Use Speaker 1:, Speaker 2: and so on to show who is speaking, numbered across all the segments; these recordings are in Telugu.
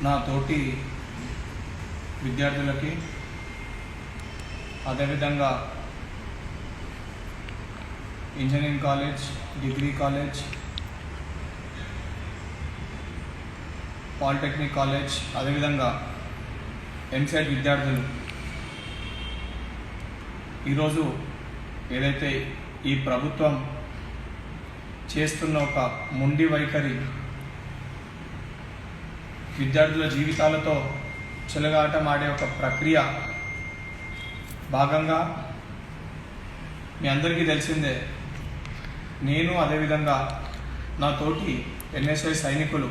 Speaker 1: నా తోటి విద్యార్థులకి అదేవిధంగా engineering college, degree college, polytechnic college, అదేవిధంగా ఎంసెట్ విద్యార్థులు ఈరోజు ఏదైతే ఈ ప్రభుత్వం చేస్తున్న ఒక మొండి వైఖరి, విద్యార్థుల జీవితాలతో చెలగాటమాడే ఒక ప్రక్రియ భాగంగా మీ అందరికీ తెలిసిందే, నేను అదేవిధంగా నా తోటి ఎన్ఎస్ఐ సైనికులు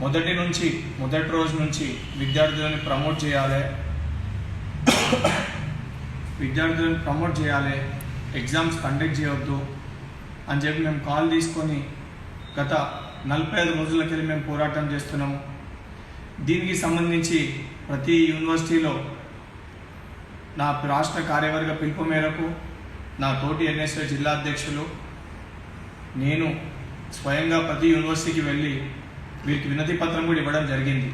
Speaker 1: మొదటి రోజు నుంచి విద్యార్థులను ప్రమోట్ చేయాలి, ఎగ్జామ్స్ కండక్ట్ చేయవద్దు అని చెప్పి మేము కాల్ తీసుకొని గత 45 రోజులకెళ్ళి మేము పోరాటం చేస్తున్నాము. దీనికి సంబంధించి ప్రతి యూనివర్సిటీలో నా రాష్ట్ర కార్యవర్గ పిలుపు మేరకు నా తోటి ఎన్ఎస్ఐ జిల్లా అధ్యక్షులు నేను స్వయంగా ప్రతి యూనివర్సిటీకి వెళ్ళి వీరికి వినతి పత్రం కూడా ఇవ్వడం జరిగింది.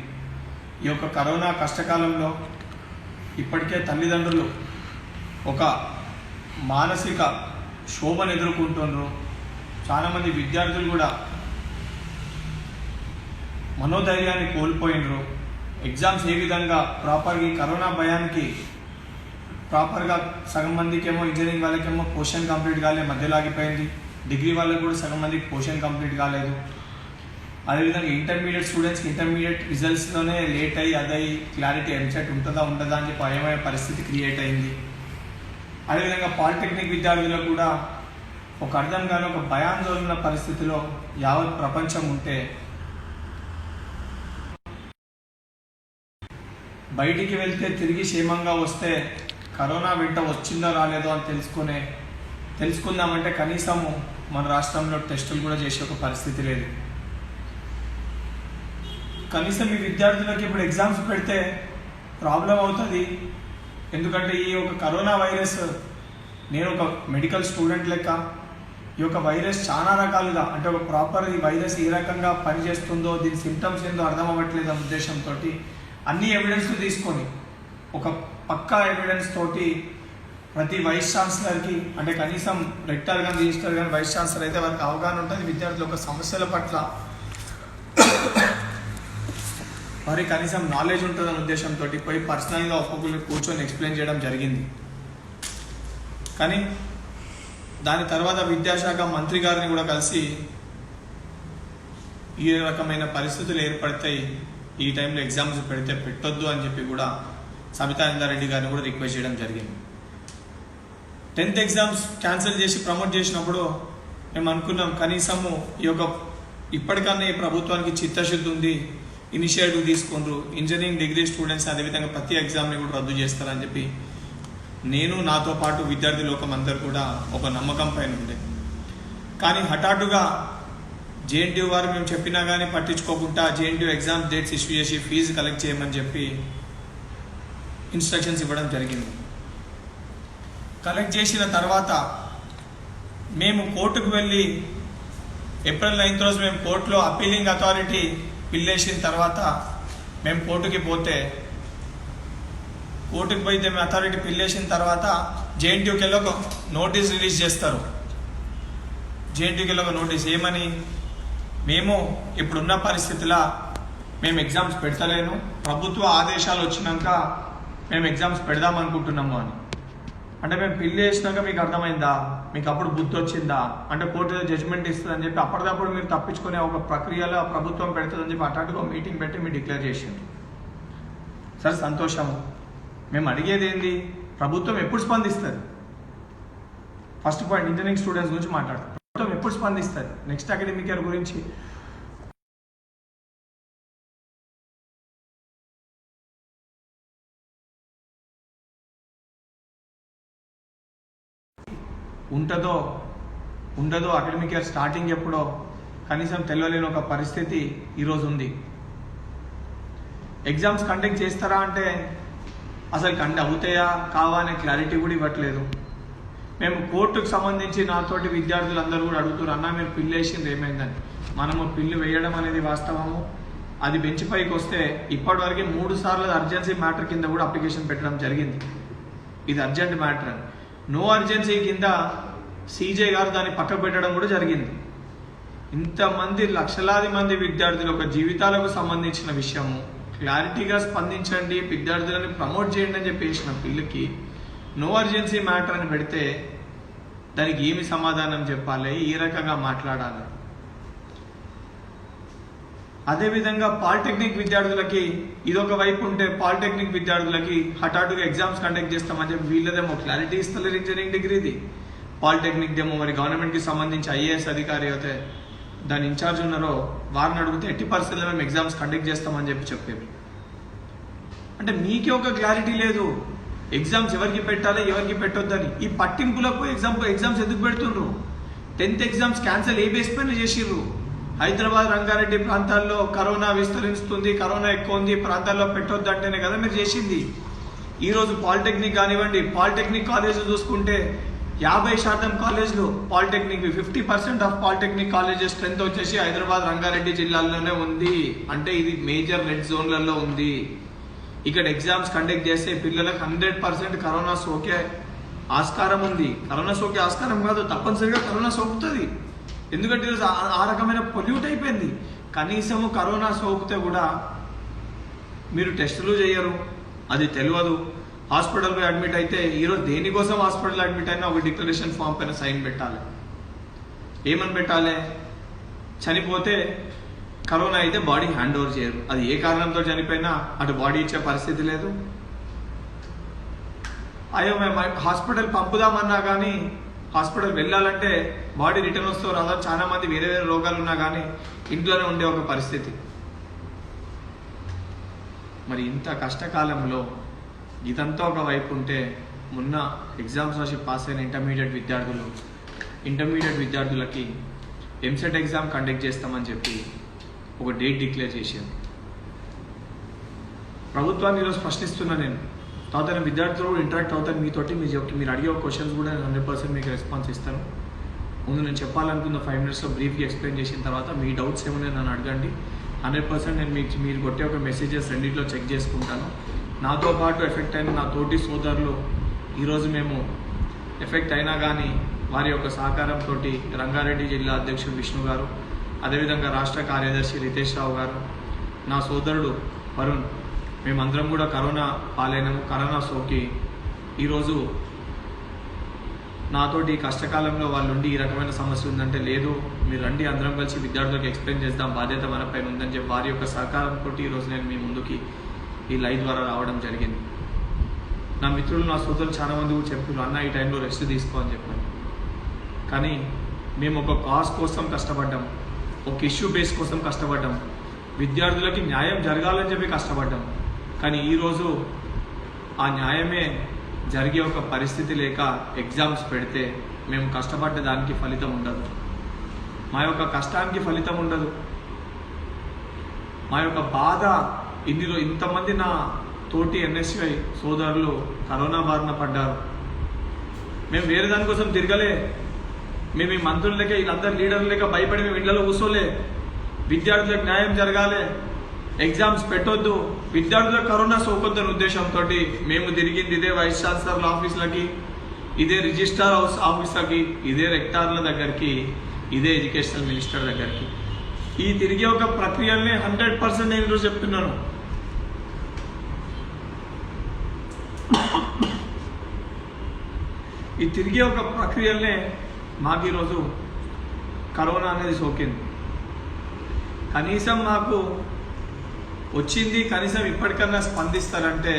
Speaker 1: ఈ యొక్క కరోనా కష్టకాలంలో ఇప్పటికే తల్లిదండ్రులు ఒక మానసిక శోభను ఎదుర్కొంటున్నారు. చాలామంది విద్యార్థులు కూడా మనోధైర్యాన్ని కోల్పోయినరు. ఎగ్జామ్స్ ఏ విధంగా ప్రాపర్గా కరోనా భయానికి ప్రాపర్గా సగం మందికి ఏమో ఇంజనీరింగ్ వాళ్ళకేమో పోర్షన్ కంప్లీట్ కాలే, మధ్యలో ఆగిపోయింది. డిగ్రీ వాళ్ళకి కూడా సగం మందికి పోర్షన్ కంప్లీట్ కాలేదు. అదేవిధంగా ఇంటర్మీడియట్ స్టూడెంట్స్కి ఇంటర్మీడియట్ రిజల్ట్స్లోనే లేట్ అయ్యి అదై క్లారిటీ ఎంసెట్ ఉంటుందా ఉండదా అని చెప్పి భయమయ్యే పరిస్థితి క్రియేట్ అయింది. అదేవిధంగా పాలిటెక్నిక్ విద్యార్థులకు కూడా ఒక అర్థం కాని ఒక భయాందోళన పరిస్థితిలో యావత్ ప్రపంచం ఉంటే బయటికి వెళ్తే తిరిగి క్షేమంగా వస్తే కరోనా వెంట వచ్చిందో రాలేదో అని తెలుసుకుందామంటే కనీసము మన రాష్ట్రంలో టెస్టులు కూడా చేసే ఒక పరిస్థితి లేదు. కనీసం ఈ విద్యార్థులకు ఇప్పుడు ఎగ్జామ్స్ పెడితే ప్రాబ్లం అవుతుంది. ఎందుకంటే ఈ యొక్క కరోనా వైరస్, నేను ఒక మెడికల్ స్టూడెంట్ లెక్క ఈ యొక్క వైరస్ చాలా రకాలుగా, అంటే ఒక ప్రాపర్ ఈ వైరస్ ఏ రకంగా పనిచేస్తుందో, దీని సిమ్టమ్స్ ఏందో అర్థం అవ్వట్లేదు అనే ఉద్దేశంతో అన్ని ఎవిడెన్స్ తీసుకొని ఒక పక్కా ఎవిడెన్స్ తోటి ప్రతి వైస్ ఛాన్సలర్కి, అంటే కనీసం రెక్టర్ కానీ రిజిస్టర్ కానీ వైస్ ఛాన్సలర్ అయితే వారికి అవగాహన ఉంటుంది. విద్యార్థుల యొక్క సమస్యల పట్ల వారికి కనీసం నాలెడ్జ్ ఉంటుందనే ఉద్దేశంతో పోయి పర్సనల్గా ఒక్కొక్కరు కూర్చొని ఎక్స్ప్లెయిన్ చేయడం జరిగింది. కానీ దాని తర్వాత విద్యాశాఖ మంత్రి గారిని కూడా కలిసి ఈ రకమైన పరిస్థితులు ఏర్పడతాయి, ఈ టైంలో ఎగ్జామ్స్ పెడితే పెట్టొద్దు అని చెప్పి కూడా సబితా ఇందారెడ్డి గారిని కూడా రిక్వెస్ట్ చేయడం జరిగింది. 10th ఎగ్జామ్స్ క్యాన్సిల్ చేసి ప్రమోట్ చేసినప్పుడు మేము అనుకున్నాం కనీసము ఈ యొక్క ఇప్పటికన్నా ఈ ప్రభుత్వానికి చిత్తశుద్ధి ఉంది, ఇనిషియేటివ్ తీసుకుంటారు, ఇంజనీరింగ్ డిగ్రీ స్టూడెంట్స్ అదేవిధంగా ప్రతి ఎగ్జామ్ని కూడా రద్దు చేస్తారని చెప్పి నేను, నాతో పాటు విద్యార్థి లోకం అందరూ కూడా ఒక నమ్మకం పైన ఉండే. కానీ హఠాత్తుగా జేఎన్టీయూ వారు మేము చెప్పినా కానీ పట్టించుకోకుండా జేఎన్టీయూ ఎగ్జామ్ డేట్స్ ఇష్యూ చేసి ఫీజు కలెక్ట్ చేయమని చెప్పి ఇన్స్ట్రక్షన్స్ ఇవ్వడం జరిగింది. కలెక్ట్ చేసిన తర్వాత మేము కోర్టుకు వెళ్ళి ఏప్రిల్ 9th రోజు మేము కోర్టులో అపీలింగ్ అథారిటీ పిల్లేసిన తర్వాత మేము కోర్టుకి పోతే మేము అథారిటీ పిల్లేసిన తర్వాత జేఎన్టీయూకి వెళ్ళి ఒక నోటీస్ రిలీజ్ చేస్తారు. జేఎన్టీయూకి వెళ్ళి ఒక నోటీస్ ఏమని, మేము ఇప్పుడున్న పరిస్థితిలో మేము ఎగ్జామ్స్ పెడతలేను, ప్రభుత్వ ఆదేశాలు వచ్చినాక మేము ఎగ్జామ్స్ పెడదాం అనుకుంటున్నాము అని. అంటే మేము పిల్లి వేసినాక మీకు అర్థమైందా, మీకు అప్పుడు బుద్ధి వచ్చిందా, అంటే కోర్టు జడ్జిమెంట్ ఇస్తుందని చెప్పి అప్పటికప్పుడు మీరు తప్పించుకునే ఒక ప్రక్రియలో ప్రభుత్వం పెడుతుందని చెప్పి అట్లాంటిగా మీటింగ్ పెట్టి మీరు డిక్లేర్ చేసింది. సరే సంతోషము. మేము అడిగేది ఏంది, ప్రభుత్వం ఎప్పుడు స్పందిస్తుంది? ఫస్ట్ పాయింట్ ఇంజనీరింగ్ స్టూడెంట్స్ గురించి మాట్లాడతాం. ప్రభుత్వం ఎప్పుడు స్పందిస్తుంది? నెక్స్ట్ అకాడమిక్ ఇయర్ గురించి ఉంటుందో ఉండదో, అకాడమిక్ ఇయర్ స్టార్టింగ్ ఎప్పుడో కనీసం తెలియలేని ఒక పరిస్థితి ఈరోజు ఉంది. ఎగ్జామ్స్ కండక్ట్ చేస్తారా అంటే అసలు అవుతాయా కావా అనే క్లారిటీ కూడా ఇవ్వట్లేదు. మేము కోర్టుకు సంబంధించి నాతోటి విద్యార్థులందరూ కూడా అడుగుతున్నారు, అన్న మీరు పిల్లు వేసింది ఏమైందని. మనము పిల్లు వేయడం అనేది వాస్తవము, అది బెంచ్ పైకి వస్తే ఇప్పటివరకు 3 సార్లు అర్జెన్సీ మ్యాటర్ కింద కూడా అప్లికేషన్ పెట్టడం జరిగింది. ఇది అర్జెంట్ మ్యాటర్ అని. నో అర్జెన్సీ కింద సీజే గారు దాన్ని పక్కకు పెట్టడం కూడా జరిగింది. ఇంతమంది లక్షలాది మంది విద్యార్థుల యొక్క జీవితాలకు సంబంధించిన విషయము క్లారిటీగా స్పందించండి, విద్యార్థులను ప్రమోట్ చేయండి అని చెప్పేసిన పిల్లకి నో అర్జెన్సీ మ్యాటర్ అని పెడితే దానికి ఏమి సమాధానం చెప్పాలి, ఏ రకంగా మాట్లాడాలి? అదేవిధంగా పాలిటెక్నిక్ విద్యార్థులకి ఇదొక వైపు ఉంటే, పాలిటెక్నిక్ విద్యార్థులకి హఠాత్తుగా ఎగ్జామ్స్ కండక్ట్ చేస్తామని చెప్పి వీళ్ళదేమో క్లారిటీ ఇస్తలేరు ఇంజనీరింగ్ డిగ్రీది. పాలిటెక్నిక్ దేమో మరి గవర్నమెంట్కి సంబంధించి ఐఏఎస్ అధికారి అయితే దాని ఇన్ఛార్జ్ ఉన్నారో వారిని అడిగితే 80% మేము ఎగ్జామ్స్ కండక్ట్ చేస్తామని చెప్పేది. అంటే మీకే ఒక క్లారిటీ లేదు ఎగ్జామ్స్ ఎవరికి పెట్టాలి ఎవరికి పెట్టొద్దని. ఈ పట్టింపులకు ఎగ్జామ్స్ ఎందుకు పెడుతుండ్రు? 10th ఎగ్జామ్స్ క్యాన్సిల్ ఏ బేస్ పైన చేసిర్రు? హైదరాబాద్ రంగారెడ్డి ప్రాంతాల్లో కరోనా విస్తరిస్తుంది, కరోనా ఎక్కువ ఉంది, ప్రాంతాల్లో పెట్టొద్దు అంటేనే కదా మీరు చేసింది. ఈరోజు పాలిటెక్నిక్ కానివ్వండి, పాలిటెక్నిక్ కాలేజీలు చూసుకుంటే 50% కాలేజ్లు polytechnic 50% of polytechnic colleges strength వచ్చేసి హైదరాబాద్ రంగారెడ్డి జిల్లాల్లోనే ఉంది. అంటే ఇది మేజర్ రెడ్ జోన్లలో ఉంది. ఇక్కడ ఎగ్జామ్స్ కండక్ట్ చేస్తే పిల్లలకు 100% కరోనా సోకే ఆస్కారం ఉంది. కరోనా సోకే ఆస్కారం కాదు, తప్పనిసరిగా కరోనా సోకుతుంది. ఎందుకంటే ఆ రకమైన పొల్యూట్ అయిపోయింది. కనీసము కరోనా సోకితే కూడా మీరు టెస్టులు చేయరు, అది తెలియదు. హాస్పిటల్ పోయి అడ్మిట్ అయితే ఈరోజు దేనికోసం హాస్పిటల్ అడ్మిట్ అయినా ఒక డిక్లరేషన్ ఫామ్ పైన సైన్ పెట్టాలి. ఏమని పెట్టాలి? చనిపోతే కరోనా అయితే బాడీ హ్యాండ్ ఓవర్ చేయరు. అది ఏ కారణంతో చనిపోయినా అటు బాడీ ఇచ్చే పరిస్థితి లేదు. అయ్యో మేము హాస్పిటల్ పంపుదామన్నా కానీ హాస్పిటల్ వెళ్ళాలంటే బాడీ రిటర్న్ వస్తూ రాదా, చాలా మంది వేరే వేరే రోగాలు ఉన్నా కానీ ఇంట్లోనే ఉండే ఒక పరిస్థితి. మరి ఇంత కష్టకాలంలో ఇదంతా ఒక వైపు ఉంటే, మొన్న ఎగ్జామ్స్ రాసి పాస్ అయిన ఇంటర్మీడియట్ విద్యార్థులకి ఎంసెట్ ఎగ్జామ్ కండక్ట్ చేస్తామని చెప్పి ఒక డేట్ డిక్లేర్ చేశాను. ప్రభుత్వాన్ని ఈరోజు ప్రశ్నిస్తున్నా నేను. తర్వాత నేను విద్యార్థులు కూడా ఇంటరాక్ట్ అవుతాను మీతోటి. మీరు అడిగే క్వశ్చన్స్ కూడా నేను 100% మీకు రెస్పాన్స్ ఇస్తాను. ముందు నేను చెప్పాలనుకున్న 5 minutesలో బ్రీఫ్గా ఎక్స్ప్లెయిన్ చేసిన తర్వాత మీ డౌట్స్ ఏమైనా నన్ను అడగండి. 100% నేను మీరు కొట్టే ఒక మెసేజెస్ రెండింటిలో చెక్ చేసుకుంటాను. నాతో పాటు ఎఫెక్ట్ అయిన నా తోటి సోదరులు ఈరోజు మేము ఎఫెక్ట్ అయినా కానీ వారి యొక్క సహకారంతో రంగారెడ్డి జిల్లా అధ్యక్షుడు విష్ణు గారు, అదేవిధంగా రాష్ట్ర కార్యదర్శి రితేష్ రావు గారు, నా సోదరుడు వరుణ్, మేమందరం కూడా కరోనా పాలైనము. కరోనా సోకి ఈరోజు నాతోటి కష్టకాలంలో వాళ్ళు ఉండి ఈ రకమైన సమస్య ఉందంటే, లేదు మీరు రండి అందరం కలిసి విద్యార్థులకు ఎక్స్ప్లెయిన్ చేద్దాం, బాధ్యత మన పైన ఉందని చెప్పి వారి యొక్క సహకారంతో ఈరోజు నేను మీ ముందుకి ఈ లైవ్ ద్వారా రావడం జరిగింది. నా మిత్రులు నా సోదరులు చాలా మంది కూడా చెప్పారు, అన్న ఈ టైంలో రెస్ట్ తీసుకో అని చెప్పాను. కానీ మేము ఒక కాజ్ కోసం కష్టపడ్డాం, ఒక ఇష్యూ బేస్ కోసం కష్టపడ్డాం, విద్యార్థులకి న్యాయం జరగాలని చెప్పి కష్టపడ్డాం. కానీ ఈరోజు ఆ న్యాయమే జరిగే ఒక పరిస్థితి లేక ఎగ్జామ్స్ పెడితే మేము కష్టపడ్డ దానికి ఫలితం ఉండదు, మా యొక్క కష్టానికి ఫలితం ఉండదు. మా యొక్క బాధ ఇంతమంది నా తోటి ఎన్ఎస్వై సోదరులు కరోనా బారిన పడ్డారు. మేము వేరే దానికోసం తిరగలే. మేము ఈ మంత్రులు లేక వీళ్ళందరూ లీడర్లు లేక భయపడి మేము ఇళ్లలో కూర్చోలే. విద్యార్థులకు న్యాయం జరగాలి, ఎగ్జామ్స్ పెట్టొద్దు, విద్యార్థులకు కరోనా సోకొద్దని ఉద్దేశంతో మేము తిరిగింది ఇదే వైస్ ఛాన్సలర్ల ఆఫీసులకి, ఇదే రిజిస్ట్రార్ హౌస్ ఆఫీసులకి, ఇదే రెక్టార్ల దగ్గరికి, ఇదే ఎడ్యుకేషనల్ మినిస్టర్ దగ్గరికి. ఈ తిరిగే ఒక ప్రక్రియల్ని 100% నేను ఈరోజు చెప్తున్నాను. ఈ తిరిగే ఒక ప్రక్రియల్నే మాకు ఈరోజు కరోనా అనేది సోకింది. కనీసం మాకు వచ్చింది, కనీసం ఇప్పటికన్నా స్పందిస్తారంటే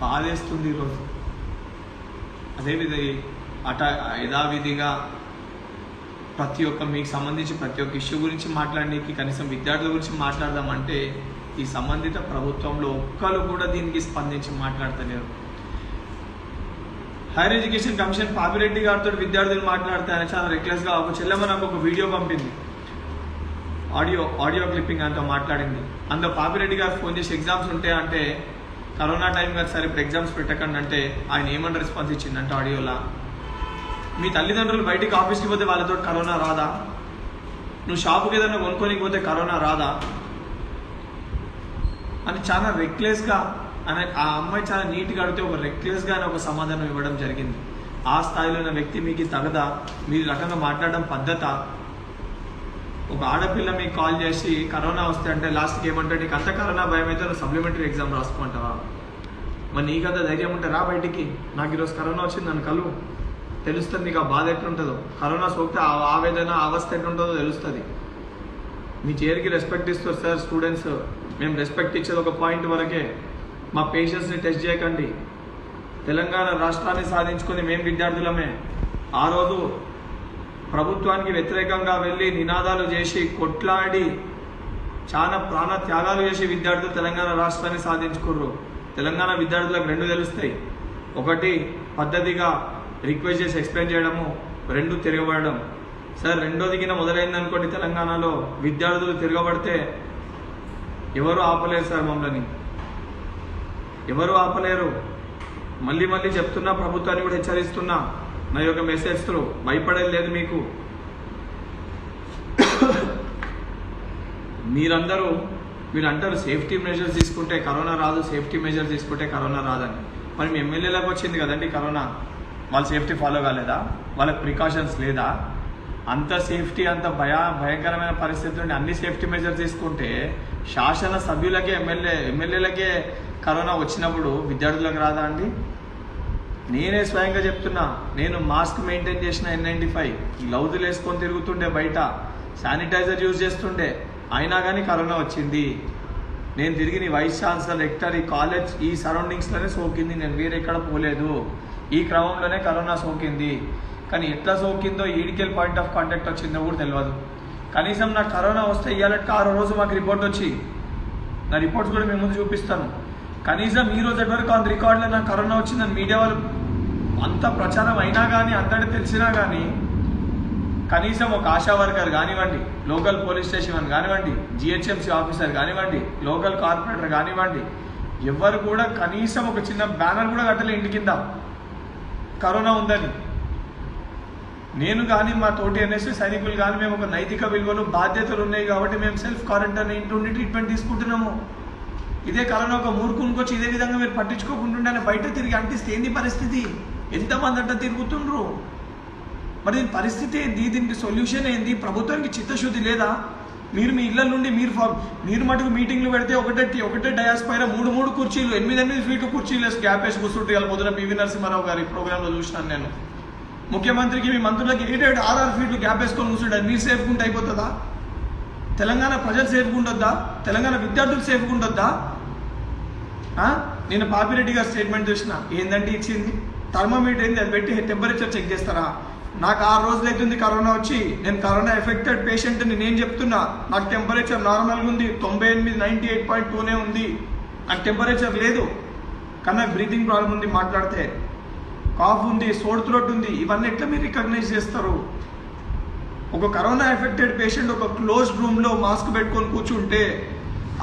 Speaker 1: బాధేస్తుంది ఈరోజు. అదేవిధంగా యథావిధిగా ప్రతి ఒక్క మీకు సంబంధించి ప్రతి ఒక్క ఇష్యూ గురించి మాట్లాడడానికి, కనీసం విద్యార్థుల గురించి మాట్లాడదామంటే ఈ సంబంధిత ప్రభుత్వంలో ఒక్కరు కూడా దీనికి స్పందించి మాట్లాడతలేరు. హైయర్ ఎడ్యుకేషన్ కమిషన్ పాపిరెడ్డి గారితో విద్యార్థులు మాట్లాడితే ఆయన చాలా రెక్లెస్గా ఒక చెల్లెమ్మ నాకు ఒక వీడియో పంపింది, ఆడియో క్లిప్పింగ్ ఆయనతో మాట్లాడింది. అందులో పాపిరెడ్డి గారు ఫోన్ చేసి ఎగ్జామ్స్ ఉంటాయి అంటే కరోనా టైం కదా సార్ ఇప్పుడు ఎగ్జామ్స్ పెట్టకండి అంటే ఆయన ఏమన్నా రెస్పాన్స్ ఇచ్చిందంటే ఆడియోలా, మీ తల్లిదండ్రులు బయటికి ఆఫీస్కి పోతే వాళ్ళతో కరోనా రాదా? నువ్వు షాపుకి ఏదైనా కొనుక్కోనికి పోతే కరోనా రాదా? అని చాలా రెక్లెస్గా అనే ఆ అమ్మాయి చాలా నీట్గా అడిగితే ఒక రెక్లెస్గా అని ఒక సమాధానం ఇవ్వడం జరిగింది. ఆ స్థాయిలో ఉన్న వ్యక్తి మీకు తగదా? మీరు రకంగా మాట్లాడడం పద్ధత? ఒక ఆడపిల్ల మీకు కాల్ చేసి కరోనా వస్తే అంటే లాస్ట్కి ఏమంటే నీకు అంత కరోనా భయం అయితే నువ్వు సప్లిమెంటరీ ఎగ్జామ్ రాసుకుంటావా? మరి నీకంత ధైర్యం ఉంటే రా బయటికి, నాకు ఈరోజు కరోనా వచ్చింది నన్ను కలువు, తెలుస్తుంది నీకు ఆ బాధ ఎట్లుంటుందో, కరోనా సోకితే ఆవేదన అవస్థ ఎట్లుంటుందో తెలుస్తుంది. మీ చైర్కి రెస్పెక్ట్ ఇస్తారు సార్ స్టూడెంట్స్. మేము రెస్పెక్ట్ ఇచ్చేది ఒక పాయింట్ వరకే. మా పేషెంట్స్ని టెస్ట్ చేయకండి. తెలంగాణ రాష్ట్రాన్ని సాధించుకుని మేము విద్యార్థులమే. ఆ రోజు ప్రభుత్వానికి వ్యతిరేకంగా వెళ్ళి నినాదాలు చేసి కొట్లాడి చాలా ప్రాణ త్యాగాలు చేసి విద్యార్థులు తెలంగాణ రాష్ట్రాన్ని సాధించుకుర్రు. తెలంగాణ విద్యార్థులకు రెండు తెలుస్తాయి. ఒకటి పద్ధతిగా రిక్వెస్ట్ చేసి ఎక్స్ప్లెయిన్ చేయడము, రెండు తిరగబడడం. సార్ రెండోది కింద మొదలైంది అనుకోండి, తెలంగాణలో విద్యార్థులు తిరగబడితే ఎవరు ఆపలేరు సార్, మమ్మల్ని ఎవరు ఆపలేరు. మళ్ళీ మళ్ళీ చెప్తున్నా, ప్రభుత్వాన్ని కూడా హెచ్చరిస్తున్నా, నా యొక్క మెసేజ్ త్రూ, భయపడేది లేదు మీకు. మీరు అంటారు సేఫ్టీ మెజర్స్ తీసుకుంటే కరోనా రాదు, సేఫ్టీ మెజర్స్ తీసుకుంటే కరోనా రాదని. మరి మీ ఎమ్మెల్యేలకు వచ్చింది కదండి కరోనా, వాళ్ళు సేఫ్టీ ఫాలో కాలేదా? వాళ్ళకి ప్రికాషన్స్ లేదా? అంత సేఫ్టీ, అంత భయంకరమైన పరిస్థితి నుండి అన్ని సేఫ్టీ మెజర్స్ తీసుకుంటే శాసన సభ్యులకే ఎమ్మెల్యేలకే కరోనా వచ్చినప్పుడు విద్యార్థులకు రాదా అండి? నేనే స్వయంగా చెప్తున్నా, నేను మాస్క్ మెయింటైన్ చేసిన N95, గ్లౌజులు వేసుకొని తిరుగుతుండే, బయట శానిటైజర్ యూజ్ చేస్తుండే, అయినా కానీ కరోనా వచ్చింది. నేను తిరిగి నీ వైస్ ఛాన్సలర్, రెక్టర్, ఈ కాలేజ్ ఈ సరౌండింగ్స్లోనే సోకింది, నేను వేరెక్కడ పోలేదు. ఈ క్రమంలోనే కరోనా సోకింది. కానీ ఎట్లా సోకిందో, ఈడికెళ్ళి పాయింట్ ఆఫ్ కాంటాక్ట్ వచ్చిందో కూడా తెలియదు. కనీసం నాకు కరోనా వస్తే ఇవాళకి 6వ రోజు మాకు రిపోర్ట్ వచ్చి, నా రిపోర్ట్స్ కూడా మేము ముందు చూపిస్తాను. కనీసం ఈ రోజు వరకు ఆన్ రికార్డులో నాకు కరోనా వచ్చిందని మీడియా వాళ్ళు అంత ప్రచారం అయినా కానీ, అందరికీ తెలిసినా కానీ, కనీసం ఒక ఆశా వర్కర్ కానివ్వండి, లోకల్ పోలీస్ స్టేషన్ కానివ్వండి, GHMC ఆఫీసర్ కానివ్వండి, లోకల్ కార్పొరేటర్ కానివ్వండి, ఎవరు కూడా కనీసం ఒక చిన్న బ్యానర్ కూడా కట్టలే ఇంటి కింద కరోనా ఉందని. నేను కానీ మా తోటి NSS సైనికులు కానీ మేము ఒక నైతిక విలువలు, బాధ్యతలు ఉన్నాయి కాబట్టి మేము సెల్ఫ్ క్వారంటైన్ ఇంటి ఉండి ట్రీట్మెంట్ తీసుకుంటున్నాము. ఇదే కరోనా ఒక మూర్ఖునికి వచ్చి ఇదే విధంగా మీరు పట్టించుకోకుండా బయట తిరిగి అంటిస్తే ఏంది పరిస్థితి? ఎంతమంది అంట తిరుగుతుండ్రు? మరి దీని పరిస్థితి ఏంది? దీనికి సొల్యూషన్ ఏంది? ప్రభుత్వానికి చిత్తశుద్ధి లేదా? మీరు మీ ఇళ్ల నుండి మీరు మటుకు మీటింగ్లు పెడితే ఒకటే డయాస్ పైన 3 కుర్చీలు, 8 ఫీట్లు కుర్చీలు వేసి గ్యాప్ వేసి కూర్చుంటే ఇలా పొద్దున PV నరసింహారావు గారి ప్రోగ్రాంలో చూసినాను నేను. ముఖ్యమంత్రికి మీ మంత్రులకి 6 ఫీట్లు గ్యాప్ వేసుకొని కూర్చుంటారు. మీరు సేఫ్గా ఉంటే అయిపోతుందా? తెలంగాణ ప్రజలు సేఫ్గా ఉండొద్దా? తెలంగాణ విద్యార్థులు సేఫ్గా ఉండొద్దా? నేను పాపిరెడ్డి గారి స్టేట్మెంట్ చూసిన, ఏందంటే ఇచ్చింది థర్మోమీటర్ ఏంది, అది పెట్టి టెంపరేచర్ చెక్ చేస్తారా? నాకు 6 రోజులు అవుతుంది కరోనా వచ్చి, నేను కరోనా ఎఫెక్టెడ్ పేషెంట్ని. నేను చెప్తున్నా, నాకు టెంపరేచర్ నార్మల్గా ఉంది, 98, 98.2 ఉంది. నాకు టెంపరేచర్ లేదు, కానీ నాకు బ్రీతింగ్ ప్రాబ్లం ఉంది, మాట్లాడితే కాఫ్ ఉంది, సోర్ థ్రోట్ ఉంది. ఇవన్నీ ఎట్లా మీరు రికగ్నైజ్ చేస్తారు? ఒక కరోనా ఎఫెక్టెడ్ పేషెంట్ ఒక క్లోజ్డ్ రూమ్లో మాస్క్ పెట్టుకొని కూర్చుంటే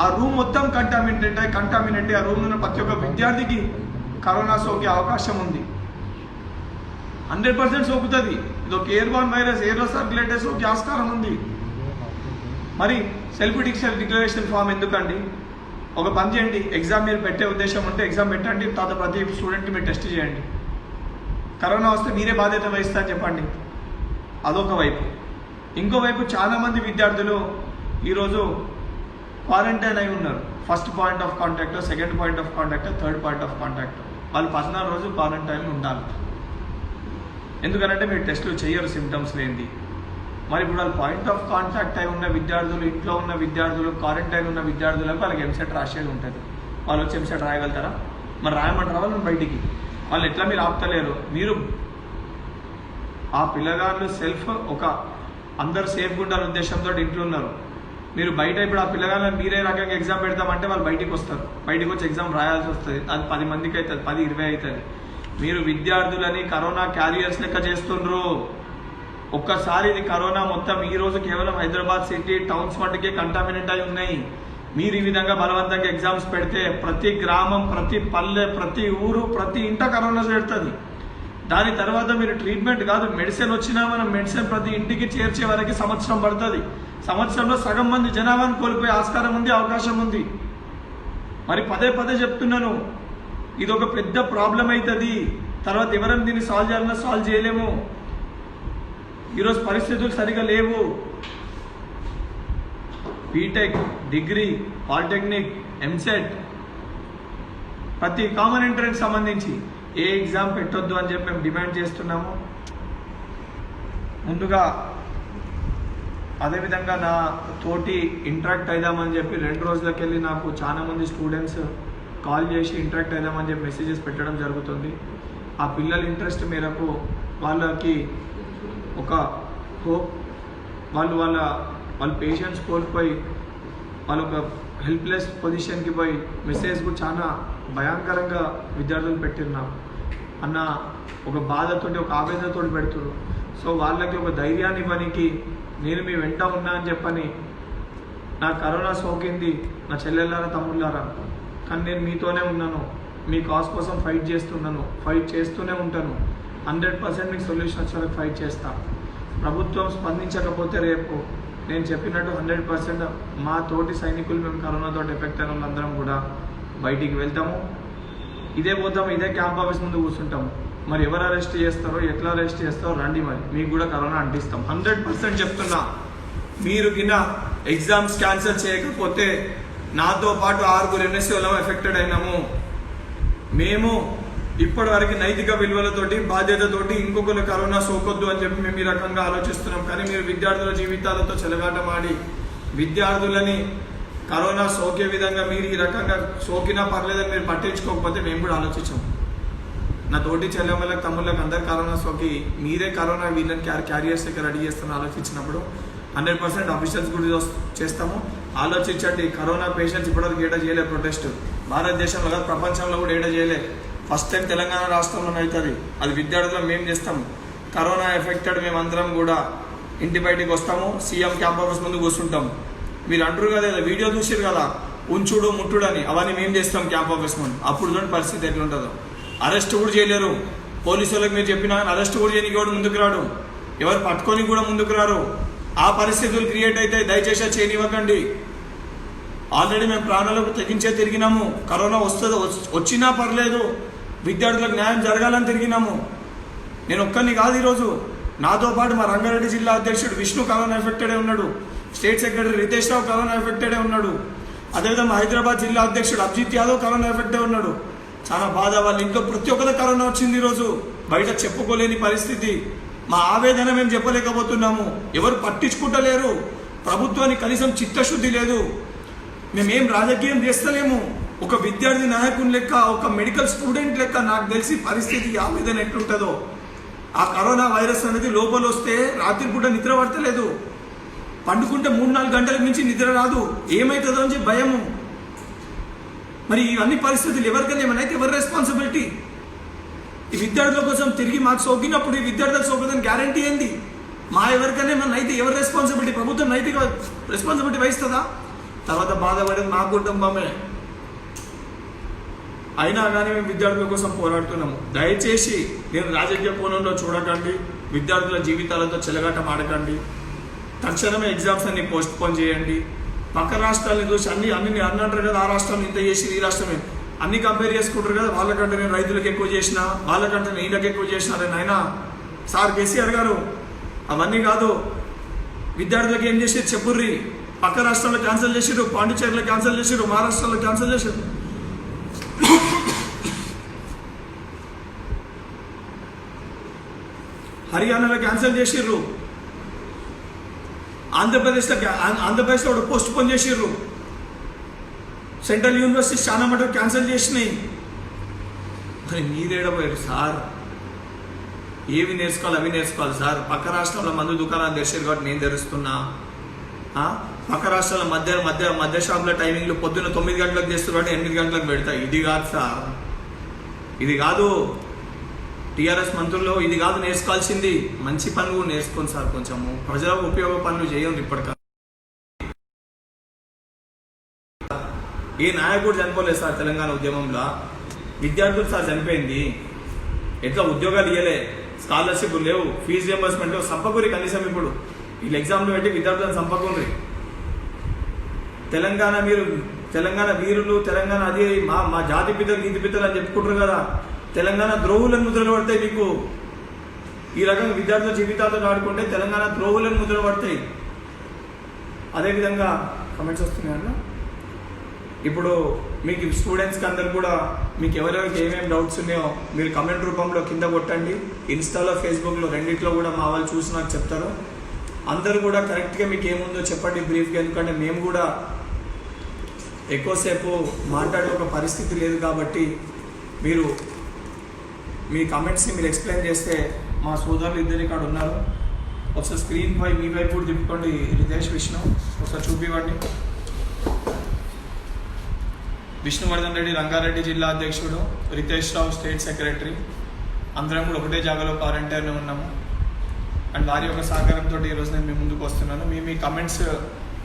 Speaker 1: ఆ రూమ్ మొత్తం కంటామినేట్ ఆ రూమ్లో ఉన్న ప్రతి ఒక్క విద్యార్థికి కరోనా సోకే అవకాశం ఉంది. 100% సోకుతుంది. ఇది ఒక ఎయిర్బార్న్ వైరస్, ఎయిర్లో సర్క్యులేట్ సోకే ఆస్కారం ఉంది. మరి సెల్ఫ్ డిక్లరేషన్ ఫామ్ ఎందుకండి? ఒక పని చేయండి, ఎగ్జామ్ మీరు పెట్టే ఉద్దేశం ఉంటే ఎగ్జామ్ పెట్టండి, తర్వాత ప్రతి స్టూడెంట్కి మీరు టెస్ట్ చేయండి. కరోనా వస్తే మీరే బాధ్యత వహిస్తా అని చెప్పండి. అదొక వైపు. ఇంకోవైపు చాలామంది విద్యార్థులు ఈరోజు క్వారంటైన్ అయి ఉన్నారు. First point of contact, second point of contact, third point of contact. వాళ్ళు 14 రోజులు క్వారంటైన్లో ఉండాలి. ఎందుకంటే మీరు టెస్టులు చేయరు సిమ్టమ్స్ లేనిది. మరి ఇప్పుడు వాళ్ళు పాయింట్ ఆఫ్ కాంటాక్ట్ అయి ఉన్న విద్యార్థులు, ఇంట్లో ఉన్న విద్యార్థులు, క్వారంటైన్ ఉన్న విద్యార్థులకు వాళ్ళకి ఎంసెట్ రాసేది ఉంటుంది. వాళ్ళు వచ్చి ఎంసెట్ రాయగలుగుతారా? మరి రాయమంటారా వాళ్ళని బయటికి? వాళ్ళు ఎట్లా మీరు ఆపుతలేరు? మీరు ఆ పిల్లగాళ్ళు ఒక అందరు సేఫ్గా ఉండాలనే ఉద్దేశంతో ఇంట్లో ఉన్నారు. మీరు బయట ఇప్పుడు ఆ పిల్లగాళ్ళని మీరే రకంగా ఎగ్జామ్ పెడతామంటే వాళ్ళు బయటికి వస్తారు. బయటికి వచ్చి ఎగ్జామ్ రాయాల్సి వస్తుంది. అది 10 మందికి అవుతుంది, 10, 20 అవుతుంది. మీరు విద్యార్థులని కరోనా క్యారియర్స్ లెక్క చేస్తుండ్రు. ఒక్కసారి ఇది కరోనా మొత్తం ఈరోజు కేవలం హైదరాబాద్ సిటీ టౌన్స్ మట్టుకే కంటామినేట్ అయి ఉన్నాయి. మీరు ఈ విధంగా బలవంతంగా ఎగ్జామ్స్ పెడితే ప్రతి గ్రామం, ప్రతి పల్లె, ప్రతి ఊరు, ప్రతి ఇంట కరోనా చేరుతుంది. దాని తర్వాత మీరు ట్రీట్మెంట్ కాదు, మెడిసిన్ వచ్చినా మనం మెడిసిన్ ప్రతి ఇంటికి చేర్చే వరకు సంవత్సరం పడుతుంది. సంవత్సరంలో సగం మంది జనాభాను కోల్పోయే ఆస్కారం ఉంది, అవకాశం ఉంది. మరి పదే పదే చెప్తున్నాను, ఇది ఒక పెద్ద ప్రాబ్లం అవుతుంది. తర్వాత ఎవరైనా దీన్ని సాల్వ్ చేయాలన్నా సాల్వ్ చేయలేము. ఈరోజు పరిస్థితులు సరిగా లేవు. బీటెక్, డిగ్రీ, పాలిటెక్నిక్, ఎంసెట్, ప్రతి కామన్ ఎంట్రన్స్ సంబంధించి ఏ ఎగ్జామ్ పెట్టొద్దు అని చెప్పి మేము డిమాండ్ చేస్తున్నాము. ముందుగా అదేవిధంగా నా తోటి ఇంటరాక్ట్ అయిదామని చెప్పి 2 రోజులకి వెళ్ళి నాకు చాలా మంది స్టూడెంట్స్ కాల్ చేసి ఇంటరాక్ట్ అయిదామని చెప్పి మెసేజెస్ పెట్టడం జరుగుతుంది. ఆ పిల్లల ఇంట్రెస్ట్ మేరకు వాళ్ళకి ఒక హోప్, వాళ్ళ పేషెన్స్ కోల్పోయి వాళ్ళు ఒక హెల్ప్లెస్ పొజిషన్కి పోయి మెసేజ్కు చాలా భయంకరంగా విద్యార్థులు పెట్టినాం అన్న ఒక బాధతోటి, ఒక ఆవేదనతో పెడుతున్నారు. సో వాళ్ళకి ఒక ధైర్యాన్ని ఇవ్వడానికి నేను మీ వెంట ఉన్నా అని చెప్పని, నా కరోనా సోకింది నా చెల్లెళ్ళారా తమ్ముళ్ళారా, కానీ నేను మీతోనే ఉన్నాను, మీ కాజ్ కోసం ఫైట్ చేస్తూనే ఉంటాను. 100% మీకు సొల్యూషన్ వచ్చేందుకు ఫైట్ చేస్తా. ప్రభుత్వం స్పందించకపోతే రేపు నేను చెప్పినట్టు 100% మా తోటి సైనికులు, మేము కరోనాతో ఎఫెక్ట్ అయిన వాళ్ళందరం కూడా బయటికి వెళ్తాము. ఇదే పోతాము, ఇదే క్యాంప్ ఆఫీస్ ముందు కూర్చుంటాము. మరి ఎవరు అరెస్ట్ చేస్తారో, ఎట్లా అరెస్ట్ చేస్తారో రండి, మరి మీకు కూడా కరోనా అంటిస్తాం. 100% చెప్తున్నా. మీరు కింద ఎగ్జామ్స్ క్యాన్సిల్ చేయకపోతే నాతో పాటు 6 NSC వాళ్ళం ఎఫెక్టెడ్ అయినాము. మేము ఇప్పటివరకు నైతిక విలువలతోటి, బాధ్యతతోటి ఇంకొకరు కరోనా సోకొద్దు అని చెప్పి మేము ఈ రకంగా ఆలోచిస్తున్నాం. కానీ మీరు విద్యార్థుల జీవితాలతో చెలగాటమాడి విద్యార్థులని కరోనా సోకే విధంగా మీరు ఈ రకంగా సోకినా పర్లేదని మీరు పట్టించుకోకపోతే మేము కూడా ఆలోచించాం. నా తోటి చెల్లెమ్మలకు, తమ్ముళ్ళకి అందరు కరోనా సోకి మీరే కరోనా వీళ్ళని క్యారియర్స్ దగ్గర రెడీ చేస్తామని ఆలోచించినప్పుడు 100% ఆఫీషియల్స్ కూడా చేస్తాము. ఆలోచించండి. కరోనా పేషెంట్స్ ఇప్పటివరకు ఏడా చేయలే ప్రొటెస్ట్, భారతదేశంలో కాదు ప్రపంచంలో కూడా ఏడా చేయలే. ఫస్ట్ టైం తెలంగాణ రాష్ట్రంలో అవుతుంది. అది విద్యార్థులు మేము చేస్తాము. కరోనా ఎఫెక్టెడ్ మేమందరం కూడా ఇంటి బయటికి వస్తాము, సీఎం క్యాంప్ ఆఫీస్ ముందు కూర్చుంటాము. మీరు అంటారు కదా, వీడియో చూసారు కదా ఉంచుడు ముట్టుడు అని, అవన్నీ మేము చేస్తాం క్యాంప్ ఆఫీస్ ముందు. అప్పుడు చూడండి పరిస్థితి ఎట్లుంటుందో. అరెస్ట్ కూడా చేయలేరు పోలీసు వాళ్ళకి. మీరు చెప్పినా అరెస్ట్ కూడా చేయడానికి కూడా ముందుకు రాడు, ఎవరు పట్టుకొని కూడా ముందుకు రారు. ఆ పరిస్థితులు క్రియేట్ అయితే దయచేసి చేయనివ్వకండి. ఆల్రెడీ మేము ప్రాణాలకు తెగించే తిరిగినాము. కరోనా వచ్చినా పర్లేదు, విద్యార్థులకు న్యాయం జరగాలని తిరిగినాము. నేను ఒక్కరిని కాదు, ఈరోజు నాతో పాటు మా రంగారెడ్డి జిల్లా అధ్యక్షుడు విష్ణు కరోనా ఎఫెక్టెడే ఉన్నాడు, స్టేట్ సెక్రటరీ రితేష్ రావు కరోనా ఎఫెక్టెడే ఉన్నాడు, అదేవిధంగా హైదరాబాద్ జిల్లా అధ్యక్షుడు అభిజిత్ యాదవ్ కరోనా ఎఫెక్టే ఉన్నాడు. చాలా బాధ. వాళ్ళ ఇంట్లో ప్రతి ఒక్కరు కరోనా వచ్చింది. ఈరోజు బయట చెప్పుకోలేని పరిస్థితి. మా ఆవేదన మేము చెప్పలేకపోతున్నాము. ఎవరు పట్టించుకుంటలేరు. ప్రభుత్వానికి కనీసం చిత్తశుద్ధి లేదు. మేమేం రాజకీయం చేస్తలేము. ఒక విద్యార్థి నాయకుని లెక్క, ఒక మెడికల్ స్టూడెంట్ లెక్క నాకు తెలిసి పరిస్థితి ఆవేదన ఎట్లుంటుందో. ఆ కరోనా వైరస్ అనేది లోపల వస్తే రాత్రిపూట నిద్ర పడతలేదు, పండుకుంటే 3-4 గంటలకు మించి నిద్ర రాదు. ఏమవుతుందో అని చెప్పి భయము. మరి ఇవన్నీ పరిస్థితులు ఎవరికైనా ఏమైనా అయితే ఎవరి రెస్పాన్సిబిలిటీ? ఈ విద్యార్థుల కోసం తిరిగి మాకు సోకినప్పుడు ఈ విద్యార్థులకు సోకుదని గ్యారంటీ ఏంది? మా ఎవరికైనా ఏమన్నా అయితే ఎవరి రెస్పాన్సిబిలిటీ? ప్రభుత్వం నైతిక రెస్పాన్సిబిలిటీ వహిస్తుందా? తర్వాత బాధపడేది మా కుటుంబమే. అయినా కానీ మేము విద్యార్థుల కోసం పోరాడుతున్నాము. దయచేసి నేను రాజకీయ కోణంలో చూడకండి, విద్యార్థుల జీవితాలతో చెలగాటం ఆడకండి. తక్షణమే ఎగ్జామ్స్ అన్ని పోస్ట్ పోన్ చేయండి. పక్క రాష్ట్రాలను చూసి అన్ని అంటారు కదా, ఆ రాష్ట్రం ఇంత చేసి ఈ రాష్ట్రమే అన్ని కంపేర్ చేసుకుంటారు కదా. వాళ్ళకంటే నేను రైతులకు ఎక్కువ చేసిన, వాళ్ళకంటే నేను వీళ్ళకి ఎక్కువ చేసిన. నాయనా సార్ కేసీఆర్ గారు అవన్నీ కాదు. విద్యార్థులకు ఏం చేసేది చెప్పుర్రి. పక్క రాష్ట్రాల్లో క్యాన్సిల్ చేసిరు, పాండిచేరిలో క్యాన్సిల్ చేసిరు, మహారాష్ట్రలో క్యాన్సిల్ చేసిరు, హర్యానాలో క్యాన్సిల్ చేసిర్రు, ఆంధ్రప్రదేశ్లో కూడా పోస్ట్ పోన్ చేసిర్రు. సెంట్రల్ యూనివర్సిటీస్ చాలా మటుకు క్యాన్సిల్ చేసినాయి. మరి మీరేడపోయారు సార్? ఏవి నేర్చుకోవాలి అవి నేర్చుకోవాలి సార్. పక్క రాష్ట్రంలో మందు దుకాణాలు తెరిచారు కాబట్టి నేను తెరుస్తున్నా. పక్క రాష్ట్రాల మధ్య షాపుల టైమింగ్లు పొద్దున్న 9 గంటలకు చేస్తారు కాబట్టి 8 గంటలకు పెడతా. ఇది కాదు సార్, ఇది కాదు. టీఆర్ఎస్ మంత్రుల్లో ఇది కాదు నేర్చుకోవాల్సింది. మంచి పనులు కూడా నేర్చుకోండి సార్. కొంచెము ప్రజలకు ఉపయోగ పనులు చేయండి. ఇప్పటికా ఏ నాయకుడు చనిపోలేదు సార్ తెలంగాణ ఉద్యమంలో. విద్యార్థులు సార్ చనిపోయింది. ఎట్లా ఉద్యోగాలు ఇవ్వలే, స్కాలర్షిప్ లేవు, ఫీజు రియంబర్స్మెంట్ లేవు. సంపకూరి కనీసం ఇప్పుడు వీళ్ళు ఎగ్జామ్లు పెట్టి విద్యార్థులను సంపకూరి. తెలంగాణ మీరు తెలంగాణ వీరులు, తెలంగాణ అది మా జాతి పితలు నీతి పితలు అని చెప్పుకుంటారు కదా. తెలంగాణ ద్రోహులను ముద్రలు పడతాయి మీకు. ఈ రకంగా విద్యార్థుల జీవితాలతో ఆడుకుంటే తెలంగాణ ద్రోహులను ముద్రలు పడతాయి. అదేవిధంగా కమెంట్స్ వస్తున్నాయన్న. ఇప్పుడు మీకు స్టూడెంట్స్కి అందరు కూడా మీకు ఎవరెవరికి ఏమేమి డౌట్స్ ఉన్నాయో మీరు కమెంట్ రూపంలో కింద కొట్టండి. ఇన్స్టాలో, ఫేస్బుక్లో రెండిట్లో కూడా మా వాళ్ళు చూసి నాకు చెప్తారు. అందరూ కూడా కరెక్ట్గా మీకు ఏముందో చెప్పండి బ్రీఫ్గా. ఎందుకంటే మేము కూడా ఎక్కువసేపు మాట్లాడే ఒక పరిస్థితి లేదు కాబట్టి మీరు మీ కమెంట్స్ని మీరు ఎక్స్ప్లెయిన్ చేస్తే మా సోదరులు ఇద్దరు ఇక్కడ ఉన్నారు. ఒకసారి స్క్రీన్ పై మీ వైపు కూడా తిప్పుకోండి. రితేష్, విష్ణు ఒకసారి చూపివ్వండి. విష్ణువర్ధన్ రెడ్డి రంగారెడ్డి జిల్లా అధ్యక్షుడు, రితేష్ రావు స్టేట్ సెక్రటరీ. అందరం కూడా ఒకటే జాగాలో క్వారంటైన్లో ఉన్నాము. అండ్ వారి యొక్క సహకారంతో ఈరోజు నేను మీ ముందుకు వస్తున్నాను. మీ కమెంట్స్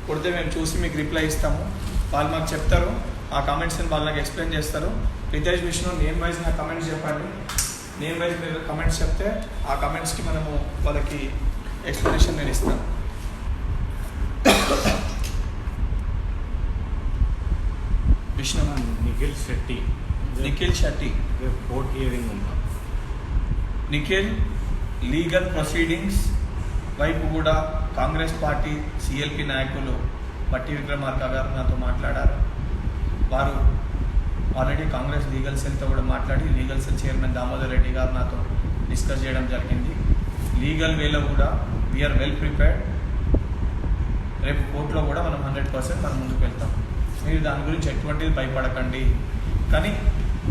Speaker 1: కొడితే మేము చూసి మీకు రిప్లై ఇస్తాము. వాళ్ళు మాకు చెప్తారు, ఆ కమెంట్స్ని వాళ్ళు నాకు ఎక్స్ప్లెయిన్ చేస్తారు. రితేష్, విష్ణు నేమ్ వైజ్ నాకు కమెంట్స్ చెప్పండి. నేమ్ వైజ్ మీరు కమెంట్స్ చెప్తే ఆ కమెంట్స్కి మనము వాళ్ళకి ఎక్స్ప్లెనేషన్ నేను ఇస్తాను. విష్ణు. నిఖిల్ శెట్టి
Speaker 2: కోర్ట్ హియరింగ్ ఉందా?
Speaker 1: నిఖిల్ లీగల్ ప్రొసీడింగ్స్ వైపు కూడా కాంగ్రెస్ పార్టీ సిఎల్పి నాయకులు బట్టి విక్రమార్క గారు నాతో మాట్లాడారు. వారు ఆల్రెడీ కాంగ్రెస్ లీగల్ సెల్తో కూడా మాట్లాడి legal cell chairman Damodar Reddy గారు నాతో డిస్కస్ చేయడం జరిగింది. లీగల్ వేలో కూడా వీఆర్ వెల్ ప్రిపేర్డ్. రేపు కోర్టులో కూడా మనం 100% మనం ముందుకు వెళ్తాం. మీరు దాని గురించి ఎటువంటిది భయపడకండి. కానీ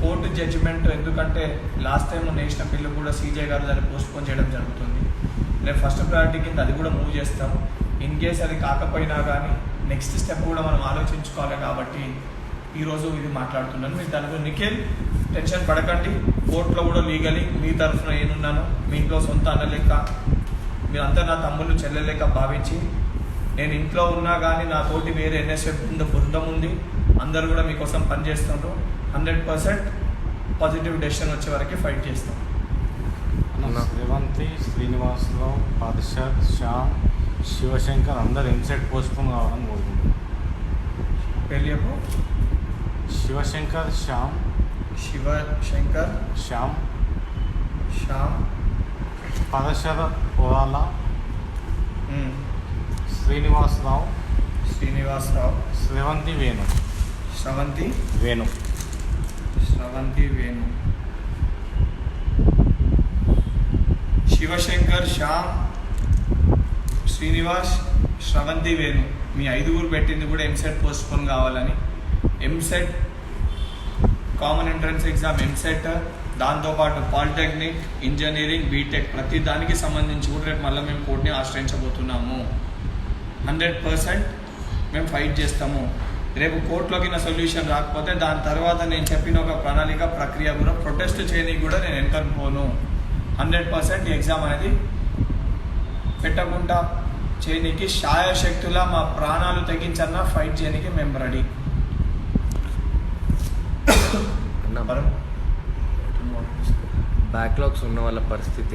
Speaker 1: కోర్టు జడ్జిమెంట్, ఎందుకంటే లాస్ట్ టైం నేషనల్ బిల్లు కూడా సీజే గారు దాన్ని పోస్ట్పోన్ చేయడం జరుగుతుంది. రేపు ఫస్ట్ ప్రయారిటీ కింద అది కూడా మూవ్ చేస్తాం. ఇన్ కేస్ అది కాకపోయినా కానీ నెక్స్ట్ స్టెప్ కూడా మనం ఆలోచించుకోవాలి. కాబట్టి ఈరోజు ఇది మాట్లాడుతున్నాను. మీరు దాని గురించి నిఖిల్ టెన్షన్ పడకండి. కోర్టులో కూడా లీగలీ మీ తరఫున నేనున్నాను. మీ ఇంట్లో సొంత అన్నలేక, మీరంతా నా తమ్ముళ్ళు చెల్లెలేక భావించి, నేను ఇంట్లో ఉన్నా కానీ నా తోటి వేరే ఎన్ఎస్ఎఫ్ బృందం ఉంది. అందరూ కూడా మీకోసం పనిచేస్తుండ్రు. 100% పాజిటివ్ డెసిషన్ వచ్చే వరకు ఫైట్ చేస్తాం.
Speaker 2: రేవంతి, శ్రీనివాసరావు, పాదశార్, శ్యామ్, శివశంకర్ అందరు ఎంసెట్ పోస్ట్పోన్ కావాలని కోరుకుంటున్నాను.
Speaker 1: పేరు చెప్పు.
Speaker 2: శివశంకర్, శ్యామ్,
Speaker 1: శ్యామ్,
Speaker 2: పాదశార పొలాల, శ్రీనివాసరావు, స్రవంతి వేణు,
Speaker 1: శివశంకర్, శ్యామ్, శ్రీనివాస్, స్రవంతి వేణు మీ 5 పెట్టింది కూడా ఎంసెట్ పోస్ట్పోన్ కావాలని. EAMCET common entrance exam, EAMCET, దాంతోపాటు పాలిటెక్నిక్, ఇంజనీరింగ్, బీటెక్ ప్రతి దానికి సంబంధించి కూడా రేపు మళ్ళీ మేము కోర్టుని ఆశ్రయించబోతున్నాము. 100% మేము ఫైట్ చేస్తాము. రేపు కోర్టులోకి నా సొల్యూషన్ రాకపోతే దాని తర్వాత నేను చెప్పిన ఒక ప్రణాళిక ప్రక్రియ కూడా ప్రొటెస్ట్ చేయడానికి కూడా నేను ఎంటర్ పోను. 100% ఈ ఎగ్జామ్ అనేది పెట్టకుండా చేయడానికి శాయశక్తులా మా ప్రాణాలు తెగించన్నా ఫైట్ చేయడానికి మేము రెడీ.
Speaker 3: బ్యాక్లాగ్స్ ఉన్న వాళ్ళ పరిస్థితి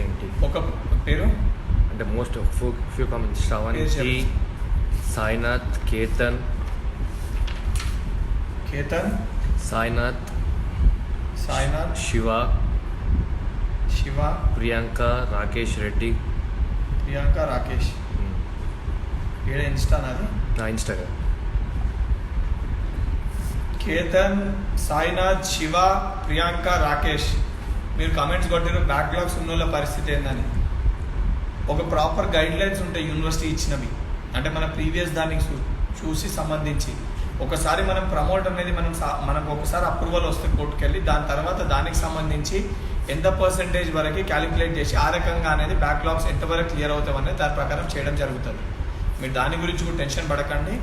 Speaker 3: ఏంటి?
Speaker 1: ఒక పేరు
Speaker 3: అంటే most few comments. Sravanthi, Sainath, Ketan, Sainath, Shiva, Priyanka, Rakesh Reddy.
Speaker 1: ఏడ ఇన్స్టా నాది?
Speaker 3: నా ఇన్స్టాగ్రామ్.
Speaker 1: కేతన్, సాయినాథ్, శివ, ప్రియాంక, రాకేష్ మీరు కమెంట్స్ కొట్టారు బ్యాక్లాగ్స్ ఉన్న వాళ్ళ పరిస్థితి ఏందని. ఒక ప్రాపర్ గైడ్ లైన్స్ ఉంటాయి యూనివర్సిటీ ఇచ్చినవి. అంటే మన ప్రీవియస్ దానికి చూసి సంబంధించి ఒకసారి మనం ప్రమోట్ అనేది మనకు ఒకసారి అప్రూవల్ వస్తే కోర్టుకు వెళ్ళి దాని తర్వాత దానికి సంబంధించి ఎంత పర్సెంటేజ్ వరకు క్యాలిక్యులేట్ చేసి ఆ రకంగా అనేది బ్యాక్లాగ్స్ ఎంతవరకు క్లియర్ అవుతాం అనేది దాని ప్రకారం చేయడం జరుగుతుంది. మీరు దాని గురించి కూడా టెన్షన్ పడకండి.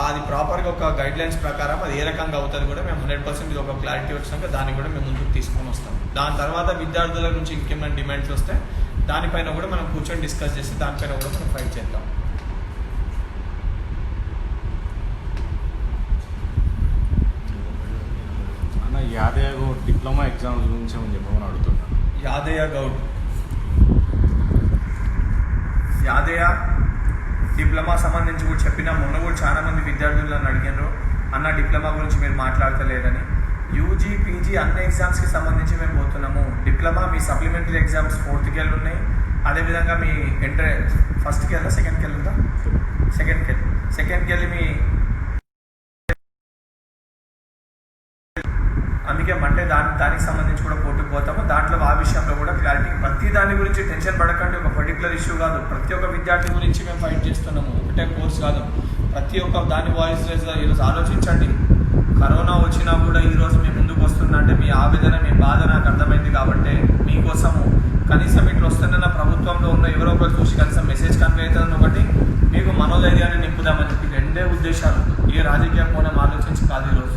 Speaker 1: అది ప్రాపర్గా ఒక గైడ్ లైన్స్ ప్రకారం అది ఏ రకంగా అవుతుంది కూడా మేము 100% ఇది ఒక క్లారిటీ వచ్చినాక దాన్ని కూడా మేము ముందుకు తీసుకొని వస్తాం. దాని తర్వాత విద్యార్థుల నుంచి ఇంకేమైనా డిమాండ్స్ వస్తే దానిపైన కూడా మనం కూర్చొని డిస్కస్ చేసి దానిపైన కూడా మనం ఫైట్ చేద్దాం.
Speaker 2: అన్న యాదయ్య గౌడ్ డిప్లొమా ఎగ్జామ్స్ గురించి ఏమని చెప్పమని అడుగుతున్నాను.
Speaker 1: యాదయ్య డిప్లొమా సంబంధించి కూడా చెప్పిన మొన్న కూడా చాలా మంది విద్యార్థులు నన్ను అడిగారు, అన్న డిప్లొమా గురించి మీరు మాట్లాడతలేదని. యూజీ పీజీ అన్ని ఎగ్జామ్స్కి సంబంధించి మేము పోతున్నాము. డిప్లొమా మీ సప్లిమెంటరీ ఎగ్జామ్స్ 4th కి ఉన్నాయి, అదేవిధంగా మీ ఫస్ట్కి వెళ్ళా సెకండ్కి వెళ్ళుందా, సెకండ్కి వెళ్ళి మీ అందుకే మండే దానికి సంబంధించి కూడా కోర్టుకు పోతాము. దాంట్లో ఆ విషయంలో కూడా క్లారిటీ, ప్రతి దాని గురించి టెన్షన్ పడకండి. ఒక పర్టికులర్ ఇష్యూ కాదు, ప్రతి ఒక్క విద్యార్థి గురించి మేము ఫైట్ చేస్తున్నాము. ఒకటే కోర్స్ కాదు, ప్రతి ఒక్క దాని వాయిస్ ఈరోజు ఆలోచించండి. కరోనా వచ్చినా కూడా ఈరోజు మీ ముందుకు వస్తున్నా అంటే మీ ఆవేదన, మీ బాధ నాకు అర్థమైంది కాబట్టి మీకోసము కనీసం ఇట్లా వస్తున్న ప్రభుత్వంలో ఉన్న ఎవరో ఒకరు చూసి కనీసం మెసేజ్ కన్వే అవుతుందని ఒకటి, మీకు మనోధైర్యాన్ని నింపుదామని చెప్పి 2 ఉద్దేశాలు. ఏ రాజకీయ కోణం ఆలోచించి కాదు ఈరోజు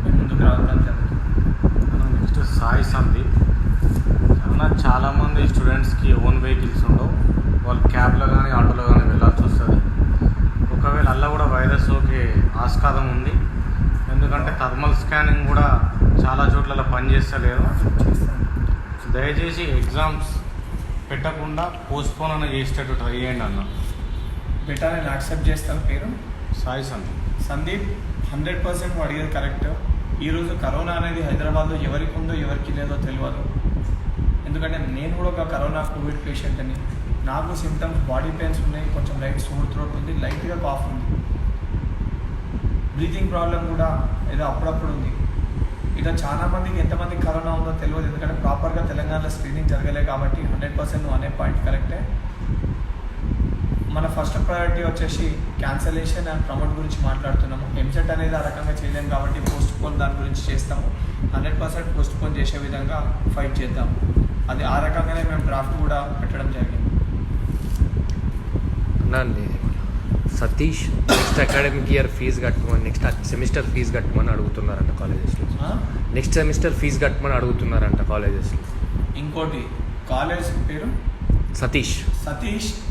Speaker 1: మేము ముందుకు రావడం జరుగుతుంది.
Speaker 2: నెక్స్ట్ సాయి సందీప్. చాలామంది స్టూడెంట్స్కి ఓన్ వెహికల్స్ ఉండవు, వాళ్ళు క్యాబ్లో కానీ ఆటోలో కానీ వెళ్ళాల్సి వస్తుంది. ఒకవేళ అలా కూడా వైరస్ సోకే ఆస్కారం ఉంది, ఎందుకంటే థర్మల్ స్కానింగ్ కూడా చాలా చోట్ల పనిచేస్తలేదు. దయచేసి ఎగ్జామ్స్ పెట్టకుండా పోస్ట్పోన్ అని చేసేటట్టు ట్రై చేయండి అన్న.
Speaker 1: బెటర్ నేను యాక్సెప్ట్ చేస్తాను. పేరు
Speaker 2: సాయి
Speaker 1: సందీప్ 100% అడిగేది కరెక్ట్. ఈరోజు కరోనా అనేది హైదరాబాద్లో ఎవరికి ఉందో ఎవరికి లేదో తెలియదు. ఎందుకంటే నేను కూడా ఒక కరోనా కోవిడ్ పేషెంట్ అని, నాకు సిమ్టమ్స్ బాడీ పెయిన్స్ ఉన్నాయి, కొంచెం లైట్ సోర్ థ్రోట్ ఉంది, లైట్గా కాఫ్ ఉంది, బ్రీతింగ్ ప్రాబ్లం కూడా ఏదో అప్పుడప్పుడు ఉంది. ఇలా చాలా మందికి ఎంతమందికి కరోనా ఉందో తెలియదు, ఎందుకంటే ప్రాపర్గా తెలంగాణలో స్క్రీనింగ్ జరగలేదు కాబట్టి 100% నువ్వు అనే పాయింట్ కరెక్టే. మన ఫస్ట్ ప్రయారిటీ వచ్చేసి క్యాన్సలేషన్ అండ్ ప్రమోట్ గురించి మాట్లాడుతున్నాము. ఎంసెట్ అనేది ఆ రకంగా చేయలేము కాబట్టి పోస్ట్ పోన్ దాని గురించి చేస్తాము. 100% పోస్ట్ పోన్ చేసే విధంగా ఫైట్ చేద్దాము. అది ఆ రకంగానే మేము డ్రాఫ్ట్ కూడా పెట్టడం జరిగింది.
Speaker 3: అన్నా Satish next academic year fee కట్టమని, నెక్స్ట్ సెమిస్టర్ ఫీజు కట్టమని అడుగుతున్నారంట కాలేజెస్లో. నెక్స్ట్ సెమిస్టర్ ఫీజు కట్టమని అడుగుతున్నారంట కాలేజెస్లో.
Speaker 1: ఇంకోటి కాలేజ్ పేరు
Speaker 3: సతీష్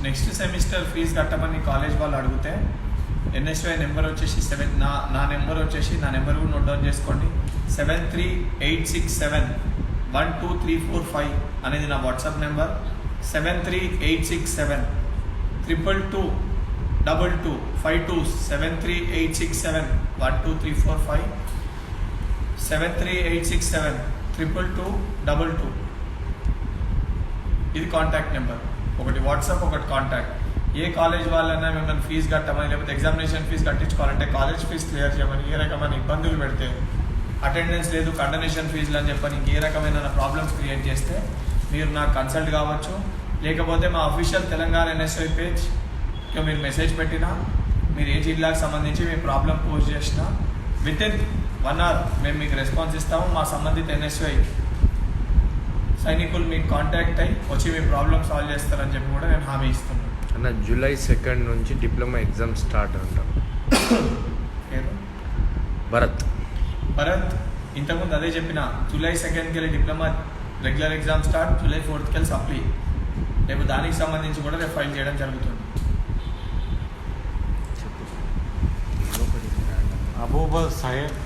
Speaker 1: నెక్స్ట్ సెమిస్టర్ ఫీజు కట్టమని కాలేజ్ వాళ్ళు అడిగితే ఎన్ఎస్వై నెంబర్ వచ్చేసి నా నెంబర్ వచ్చేసి నా నెంబర్ కూడా నోట్ డౌన్ చేసుకోండి. 7386712345 అనేది నా వాట్సాప్ నెంబర్. 73867222252 738671234 738672222 ఇది కాంటాక్ట్ నెంబర్. ఒకటి వాట్సాప్, ఒకటి కాంటాక్ట్. ఏ కాలేజ్ వాళ్ళైనా మిమ్మల్ని ఫీజు కట్టమని, లేకపోతే ఎగ్జామినేషన్ ఫీజు కట్టించుకోవాలంటే కాలేజ్ ఫీజు క్లియర్ చేయమని ఏ రకమైన ఇబ్బందులు పెడితే, అటెండెన్స్ లేదు కండోనేషన్ ఫీజులు అని చెప్పని ఏ రకమైన ప్రాబ్లమ్స్ క్రియేట్ చేస్తే మీరు నాకు కన్సల్ట్ కావచ్చు. లేకపోతే మా అఫీషియల్ తెలంగాణ ఎన్ఎస్ఐ పేజ్ మీరు మెసేజ్ పెట్టినా, మీరు ఏ జిల్లాకు సంబంధించి మీ ప్రాబ్లం పోస్ట్ చేసినా వితిన్ 1 hour మేము మీకు రెస్పాన్స్ ఇస్తాము. మా సంబంధిత ఎన్ఎస్ఐ సైనికులు మీకు కాంటాక్ట్ అయ్యి వచ్చి మీ ప్రాబ్లమ్ సాల్వ్ చేస్తారని చెప్పి కూడా నేను హామీ ఇస్తున్నాను.
Speaker 3: అన్న July 2 నుంచి డిప్లొమా ఎగ్జామ్ స్టార్ట్ అంటాం. భరత్ ఇంతకుముందు అదే చెప్పిన, July 2కి వెళ్ళి diploma regular exam start, July 4కి వెళ్ళి సప్లీ. రేపు దానికి సంబంధించి కూడా రేపు ఫైల్ చేయడం జరుగుతుంది.
Speaker 2: అబూబల్ సయ్యద్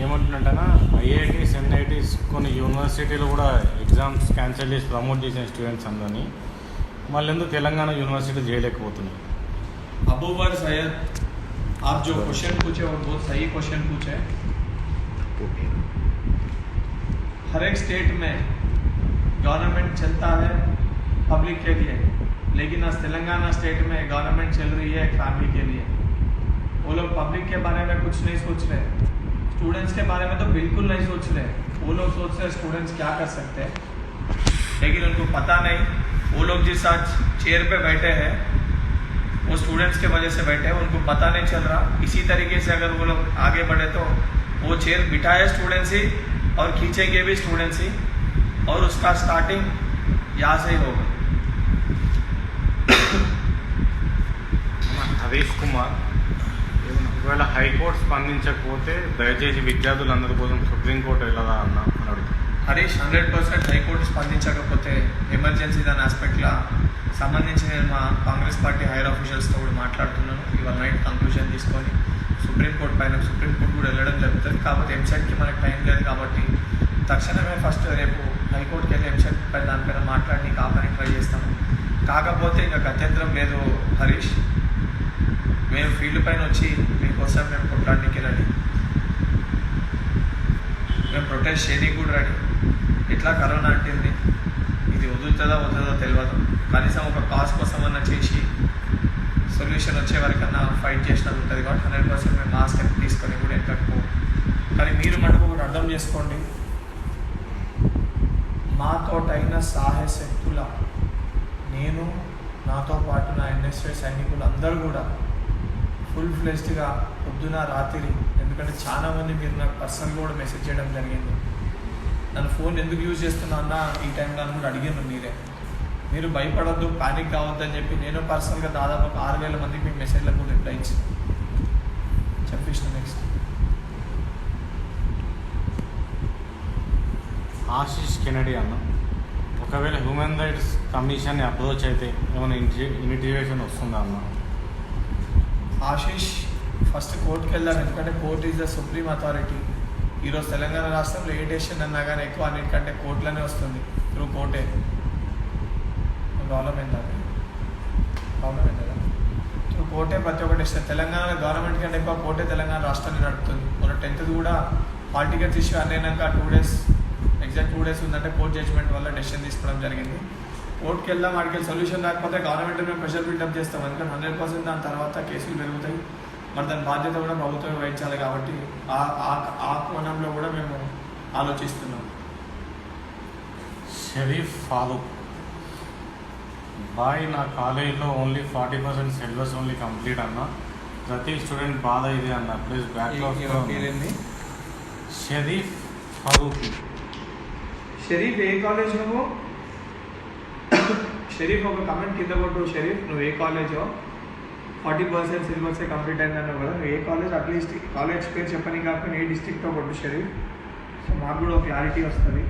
Speaker 2: ఏమంటున్నట్టనా, ఐఐటీస్ ఎన్ఐటీస్ కొన్ని యూనివర్సిటీలు కూడా ఎగ్జామ్స్ క్యాన్సిల్ చేసి ప్రమోట్ చేసిన స్టూడెంట్స్ అందరినీ మళ్ళీ ఎందుకు తెలంగాణ యూనివర్సిటీ చేయలేకపోతున్నాయి.
Speaker 1: अबूबर सैयद, आप जो क्वेश्चन पूछे वो बहुत सही क्वेश्चन पूछे. हर एक स्टेट में गवर्नमेंट चलता है पब्लिक के लिए, लेकिन आज तेलंगाना स्टेट में गवर्नमेंट चल रही है फैमिली के लिए. वो लोग पब्लिक के बारे में कुछ नहीं सोच रहे, स्टूडेंट्स के बारे में तो बिल्कुल नहीं सोच रहे. वो लोग सोच रहे स्टूडेंट्स क्या कर सकते हैं, लेकिन उनको पता नहीं वो लोग जिस आज चेयर पे बैठे हैं वो स्टूडेंट्स के वजह से बैठे हैं, उनको पता नहीं चल रहा. इसी तरीके से अगर वो लोग आगे बढ़े तो वो चेयर बिठाए स्टूडेंट्स ही और खींचेंगे भी स्टूडेंट्स ही, और उसका स्टार्टिंग यहाँ से ही होगा.
Speaker 2: హరీష్ కుమార్, ఒకవేళ హైకోర్టు స్పందించకపోతే దయచేసి విద్యార్థులందరి కోసం సుప్రీంకోర్టు వెళ్ళదా అన్న అని అడుగుతాను.
Speaker 1: హరీష్ 100% హైకోర్టు స్పందించకపోతే ఎమర్జెన్సీ దాని ఆస్పెక్ట్లా సంబంధించి నేను మా కాంగ్రెస్ పార్టీ హైయర్ ఆఫీషియల్స్తో కూడా మాట్లాడుతున్నాను. ఇవాళ నైట్ కంక్లూజన్ తీసుకొని సుప్రీంకోర్టు కూడా వెళ్ళడం జరుగుతుంది. కాకపోతే ఎంసెట్కి మనకు టైం లేదు కాబట్టి తక్షణమే ఫస్ట్ రేపు హైకోర్టుకి వెళ్ళి ఎంసెట్ దానిపైన మాట్లాడి కాపాని ట్రై చేస్తాము. కాకపోతే ఇంకా గత్యంతరం లేదు హరీష్.
Speaker 3: మేము ఫీల్డ్ పైన వచ్చి మీకోసం మేము కొట్లాడడానికి రెడీ, మేము ప్రొటెస్ట్ చేయడానికి కూడా రెడీ. ఎట్లా కరోనా అంటుంది, ఇది వదులుతుందో వదలదో తెలియదు, కనీసం ఒక కాజ్ కోసం అన్నా చేసి సొల్యూషన్ వచ్చే వరకన్నా ఫైట్ చేసినది ఉంటుంది. కాబట్టి 100% మేము మాస్క్ తీసుకొని కూడా ఎక్కడిపో. కానీ మీరు మటుకు కూడా అర్థం చేసుకోండి, మాతోటైన సాహసక్తుల నేను, నాతో పాటు నా ఎన్ఎస్ఏ సైనికులు అందరూ కూడా ఫుల్ ఫ్లెజ్డ్గా పొద్దున రాత్రి, ఎందుకంటే చాలామంది మీరు నాకు పర్సనల్ కూడా మెసేజ్ చేయడం జరిగింది, నన్ను ఫోన్ ఎందుకు యూజ్ చేస్తున్నా అన్న ఈ టైంలో అని కూడా అడిగాను మీరే. మీరు భయపడద్దు, పానిక్ కావద్దని చెప్పి నేను పర్సనల్గా దాదాపు ఒక 6,000 మందికి మీకు మెసేజ్లకు రిప్లై ఇచ్చాను. చెప్పేసిన నెక్స్ట్
Speaker 2: ఆశిష్ కెనడీ అన్న, ఒకవేళ హ్యూమన్ రైట్స్ కమిషన్ని అప్రోచ్ అయితే ఏమైనా ఇనిటివేషన్ వస్తుందా అన్న?
Speaker 3: ఆశీష్ ఫస్ట్ కోర్టుకి వెళ్దాం, ఎందుకంటే court is the supreme authority. ఈరోజు తెలంగాణ రాష్ట్రంలో ఏ డెసిషన్ అన్నా కానీ ఎక్కువ అన్నిటికంటే కోర్టులోనే వస్తుంది, త్రూ కోర్టే. ప్రాబ్లం ఏంటంటే త్రూ కోర్టే ప్రతి ఒక్క డెసిషన్. తెలంగాణ గవర్నమెంట్ కంటే ఎక్కువ కోర్టే తెలంగాణ రాష్ట్రాన్ని నడుపుతుంది. మన 10th కూడా హాల్ టికెట్స్ ఇష్యూ అన్నైనాక 2 days, ఎగ్జాక్ట్ 2 days ఉందంటే కోర్ట్ జడ్జ్మెంట్ వల్ల డెసిషన్ తీసుకోవడం జరిగింది. కోర్టుకి వెళ్దాం, వాడికి సొల్యూషన్ రాకపోతే గవర్నమెంట్ మేము ప్రెషర్ బిల్డప్ చేస్తాం, ఎందుకంటే 100% దాని తర్వాత కేసులు పెరుగుతాయి. మరి దాని బాధ్యత కూడా ప్రభుత్వం వహించాలి. కాబట్టి ఆ కోణంలో కూడా మేము ఆలోచిస్తున్నాం.
Speaker 2: షరీఫ్ ఫారూక్, బాయ్ నా కాలేజీలో ఓన్లీ 40% సిలబస్ ఓన్లీ కంప్లీట్ అన్న, ప్రతి స్టూడెంట్ బాధ ఇది అన్న, please backlog. Sharif Farooq.
Speaker 3: Sharif A college నువ్వు? షరీఫ్ ఒక కమెంట్ కింద కొట్టు. షరీఫ్ నువ్వు ఏ కాలేజో? 40% సిలబసే కంప్లీట్ అయిందన్నావు కదా, నువ్వు ఏ కాలేజ్? అట్లీస్ట్ కాలేజ్ పేరు చెప్పని కాకపోతే ఏ డిస్ట్రిక్టో కొట్టు షరీఫ్, సో మాకు కూడా ఒక క్లారిటీ వస్తుంది.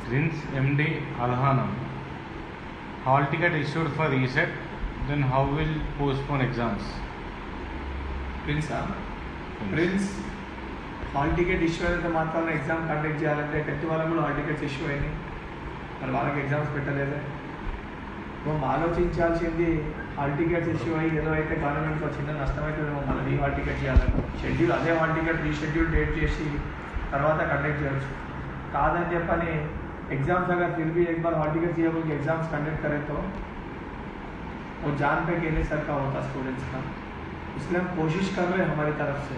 Speaker 2: Prince MD Alhan, hall ticket issued for reset, then how will postpone exams?
Speaker 3: Prince hall ticket issue అయితే మాత్రం ఎగ్జామ్ కండక్ట్ చేయాలంటే 10th వాళ్ళకు కూడా హాల్ టికెట్స్ ఇష్యూ అయినాయి, మరి వాళ్ళకి ఎగ్జామ్స్ పెట్టలేదే. మనం ఆలోచించాల్సింది హాల్ టికెట్స్ ఇష్యూ అయ్యి ఏదో అయితే గవర్నమెంట్కి వచ్చిందో నష్టం అవుతుందేమో, మళ్ళీ హాల్ టికెట్ చేయాలని షెడ్యూల్, అదే హాల్ టికెట్ రీషెడ్యూల్ డేట్ చేసి తర్వాత కండక్ట్ చేయొచ్చు. కాదని చెప్పని एग्जाम्स अगर फिर भी एक बार हॉल टिकट चाहिए कि एग्जाम्स कंडक्ट करें तो वो जान पे कहने सर का होता स्टूडेंट्स का, इसलिए हम कोशिश कर रहे हैं हमारी तरफ से,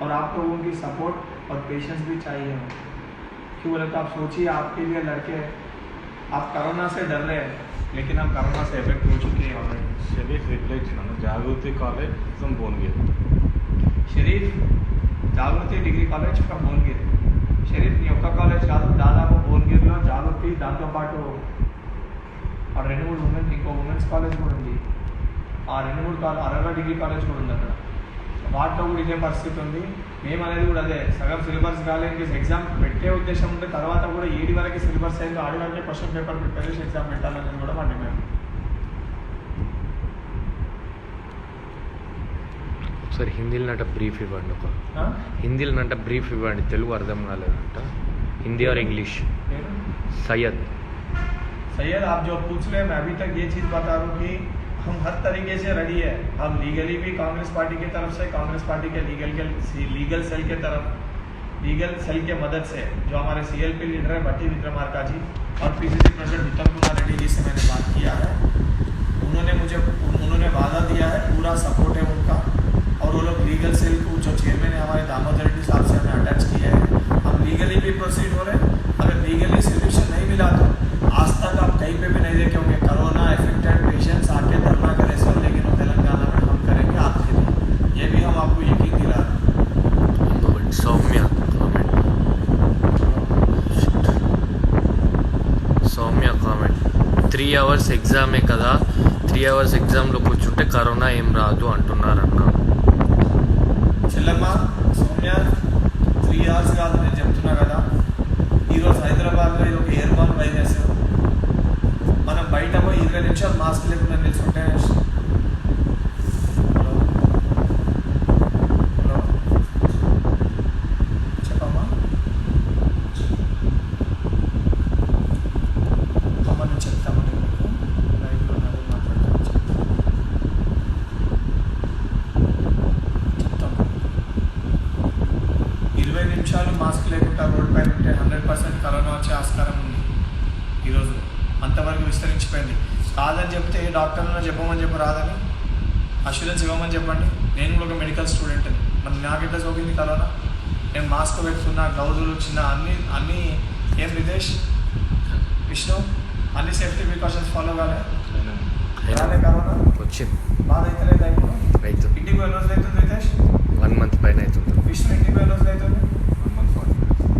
Speaker 3: और आप लोगों की सपोर्ट और पेशेंस भी चाहिए। क्यों बोले तो आप सोचिए, आपके लिए लड़के, आप कोरोना से डर रहे हैं लेकिन हम कोरोना से एफेक्ट हो चुके हैं already.
Speaker 2: Sharif reflection Jagruti college from Bhuvanagiri,
Speaker 3: Sharif Jagruti degree college from Bhuvanagiri. Sharif నీ ఒక్క కాలేజ్ కాదు, దాదాపు భువనగిరిలో జాగృతి, దాంతోపాటు ఆ 2-3 ఉమెన్స్, ఇంకో ఉమెన్స్ కాలేజ్ కూడా ఉంది, ఆ 2-3 అరవై డిగ్రీ కాలేజ్ కూడా ఉంది అక్కడ. వాటిలో కూడా ఇదే పరిస్థితి ఉంది. మేము అనేది కూడా అదే, సగం సిలబస్ కాలేదు, ఎగ్జామ్ పెట్టే ఉద్దేశం ఉంటే తర్వాత కూడా 7 వరకు సిలబస్ అయిందో ఆడినంటే క్వశ్చన్ పేపర్ ప్రిపేర్ చేసి ఎగ్జామ్ పెట్టాలనేది కూడా మా డిమాండ్.
Speaker 4: ఒకసారి హిందీలో నట బ్రీఫ్ ఇవ్వండి, ఒక హిందీలో నట బ్రీఫ్ ఇవ్వండి, తెలుగు అర్థం కాలేదంట. హిందీ और इंग्लिश। सैयद
Speaker 3: सैयद आप जो पूछ रहे हैं, मैं अभी तक ये चीज़ बता रहा हूँ कि हम हर तरीके से रेडी है। हम लीगली भी कांग्रेस पार्टी की तरफ से, कांग्रेस पार्टी के लीगल सेल के तरफ, लीगल सेल के मदद से, जो हमारे CLP लीडर है भट्टी विक्रमार्का जी और PCC प्रेसिडेंट उत्तम कुमार रेड्डी जी से मैंने बात किया है। उन्होंने वादा दिया है, पूरा सपोर्ट है उनका, और वो लोग लीगल सेल को जो चेयरमैन है हमारे दामोदर रेड्डी साहब से हमें अटैच किया है। हम लीगली भी प्रोसीड हो रहे हैं। अगर लीगली सोल्यूशन नहीं मिला तो आज तक आप कहीं पे भी नहीं देखे होंगे कोरोना एफेक्टेड पेशेंट्स आके धरना करे सर, लेकिन वो तेलंगाना में हम करेंगे आपके लिए, ये भी हम आपको यकीन दिला रहे हैं।
Speaker 4: సౌమ్య కామెంట్ 3 hours ఎగ్జామే కదా, 3 hours ఎగ్జామ్లో కూర్చుంటే కరోనా ఏం రాదు అంటున్నారన్న.
Speaker 3: చెల్లమ్మ సౌమ్య 3 hours కాదు, నేను చెప్తున్నా కదా, ఈరోజు హైదరాబాద్లో ఇది ఒక ఎయిర్బార్న్ వైరస్. మనం బయట పోయి 20 నిమిషాలు మాస్క్ లేకుండా నిల్చుంటే, హలో చెప్పమ్మా, అమ్మ నేను చెప్తామని లైవ్లో మాట్లాడతాను.
Speaker 1: అంతవరకు విస్తరించిపోయింది. కాదని చెప్తే ఏ డాక్టర్లను చెప్పమని చెప్పు, రాదని అష్యూరెన్స్ ఇవ్వమని చెప్పండి. నేను కూడా ఒక మెడికల్ స్టూడెంట్, మరి నాకు ఎట్లా సోకింది కరోనా? నేను మాస్క్ పెట్టుకున్నా, గ్లౌజులు చిన్న అన్నీ ఏం రితేష్ విష్ణు అన్ని సేఫ్టీ ప్రికాషన్స్ ఫాలో కాలే కరోనా
Speaker 4: వచ్చింది.
Speaker 1: బాధ అయితే లేదు. ఇప్పుడు
Speaker 4: అవుతుంది.
Speaker 1: ఇంటికి పోయిన రోజులు అవుతుంది రితేష్,
Speaker 4: 1 month పైన అవుతుంది.
Speaker 1: విష్ణు ఇంటికి పోయిన రోజులు అవుతుంది.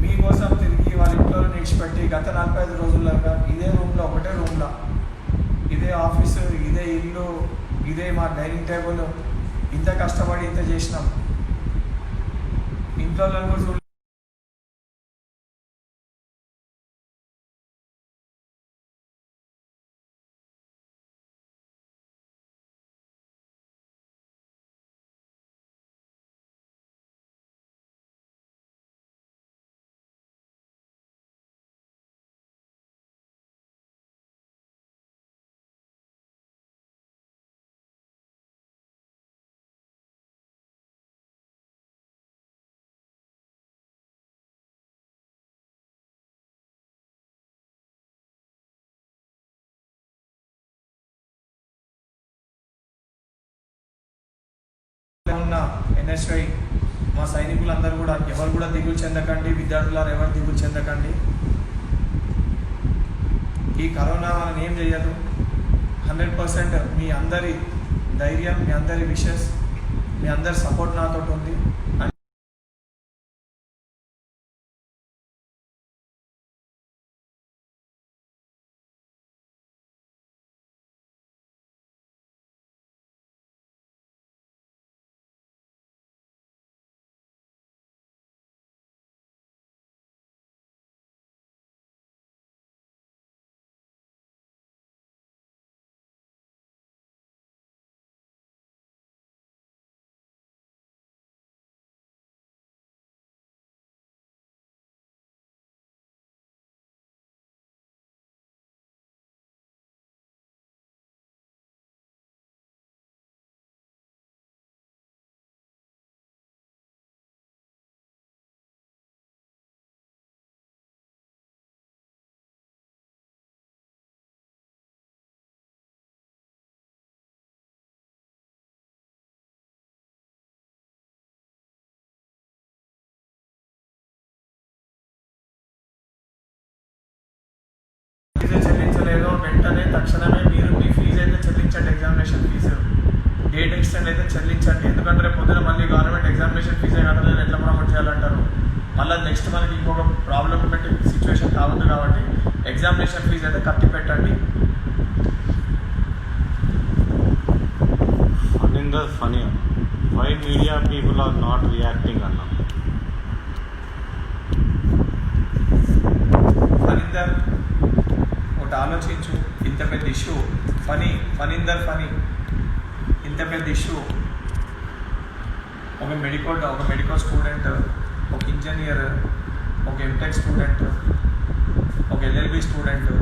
Speaker 1: మీకోసం తిరిగి వాళ్ళ ఇంట్లో నిడిచిపెట్టి గత 45 రోజులుగా ఇదే రూమ్లో, ఒకటే రూమ్లో, ఇదే ఆఫీసు, ఇదే ఇల్లు, ఇదే మా డైనింగ్ టేబుల్, ఇంత కష్టపడి ఇంత చేసినాం. ఇంట్లో కూడా ఉన్న ఎన్ఎస్ఐ మా సైనికులందరూ కూడా ఎవరు కూడా దిగులు చెందకండి, విద్యార్థులారు ఎవరు దిగులు చెందకండి. ఈ కరోనా మనని ఏం చేయదు. 100% మీ అందరి ధైర్యం, మీ అందరి విషెస్, మీ అందరి సపోర్ట్ నాతో ఉంది. ఫీజు చెల్లించలేదో వెంటనే తక్షణమే మీరు మీ ఫీజు అయితే చెల్లించండి. ఎగ్జామినేషన్ ఫీజు డేట్ ఎక్స్టెండ్ అయితే చెల్లించండి. ఎందుకంటే రేపు పొద్దున మళ్ళీ గవర్నమెంట్ ఎగ్జామినేషన్ ఫీజే కట్టలేదు ఎట్లా ప్రమోట్ చేయాలంటారు. మళ్ళీ నెక్స్ట్ మనకి ఇంకొక ప్రాబ్లమేటిక్ సిచ్యువేషన్ కావద్దు కాబట్టి ఎగ్జామినేషన్ ఫీజు అయితే కట్టి పెట్టండి.
Speaker 2: Phani why media people are not reacting అన్నా.
Speaker 1: ఫనీందర్ ఒకటి ఆలోచించు, ఇంత పెద్ద ఇష్యూ ఫనీందర్ ఇంత పెద్ద ఇష్యూ, ఒక మెడికల్ స్టూడెంట్, ఒక ఇంజనీర్, ఒక ఎంటెక్ స్టూడెంట్, ఒక ఎల్ఎల్బి స్టూడెంట్,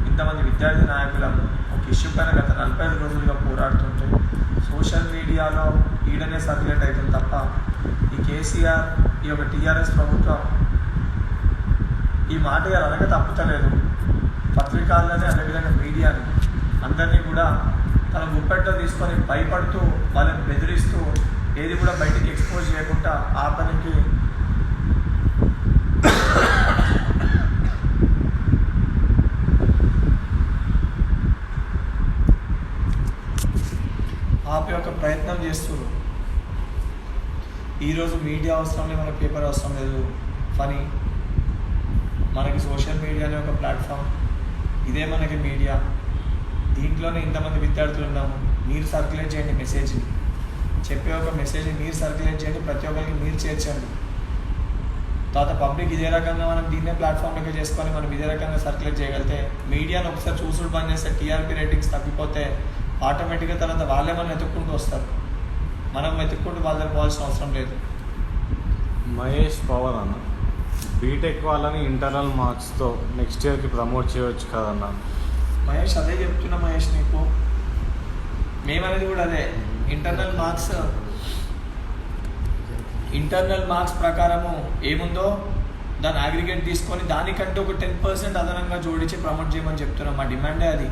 Speaker 1: ఇంతమంది విద్యార్థి నాయకులం ఒక ఇష్యూ పైన గత 45 రోజులుగా పోరాడుతుంటే సోషల్ మీడియాలో ఈడనే సర్క్యులేట్ అవుతుంది తప్ప ఈ కేసీఆర్, ఈ యొక్క టీఆర్ఎస్ ప్రభుత్వం ఈ మాట అనక తప్పుతలేదు. పత్రికలని, అదేవిధంగా మీడియాని అందరినీ కూడా తన గుప్పెట్లో తీసుకొని భయపడుతూ వాళ్ళని బెదిరిస్తూ ఏది కూడా బయటికి ఎక్స్పోజ్ చేయకుండా ఆ పనికి ఆపే ఒక ప్రయత్నం చేస్తున్నారు. ఈరోజు మీడియా అవసరం లేదు, మనకు పేపర్ అవసరం లేదు. ఫనీ మనకి సోషల్ మీడియా అనే ఒక ప్లాట్ఫామ్, ఇదే మనకి మీడియా. దీంట్లోనే ఇంతమంది విద్యార్థులు ఉన్నాము. మీరు సర్క్యులేట్ చేయండి మెసేజ్ని, చెప్పే ఒక మెసేజ్ని మీరు సర్క్యులేట్ చేయండి, ప్రతి ఒక్కరికి మీరు చేర్చండి. తర్వాత పబ్లిక్ ఇదే రకంగా మనం దీన్నే ప్లాట్ఫామ్గా చేసుకొని మనం ఇదే రకంగా సర్క్యులేట్ చేయగలిగితే, మీడియాను ఒకసారి చూసుడు బంద్ చేస్తే టీఆర్పీ రేటింగ్స్ తగ్గిపోతే ఆటోమేటిక్గా తర్వాత వాళ్ళే మనం వెతుక్కుంటూ వస్తారు. మనం వెతుక్కుంటూ వాళ్ళ దగ్గర పోవాల్సిన అవసరం లేదు.
Speaker 2: మహేష్ పవర్ అన్న, బీటెక్ వాళ్ళని ఇంటర్నల్ మార్క్స్తో నెక్స్ట్ ఇయర్కి ప్రమోట్ చేయవచ్చు కదన్నా.
Speaker 1: మహేష్ అదే చెప్తున్నా మహేష్, నీకు మేమనేది కూడా అదే. ఇంటర్నల్ మార్క్స్ ప్రకారము ఏముందో
Speaker 3: దాన్ని అగ్రిగేట్ తీసుకొని దానికంటే ఒక 10% అదనంగా జోడించి ప్రమోట్ చేయమని చెప్తున్నాం. మా డిమాండే అది.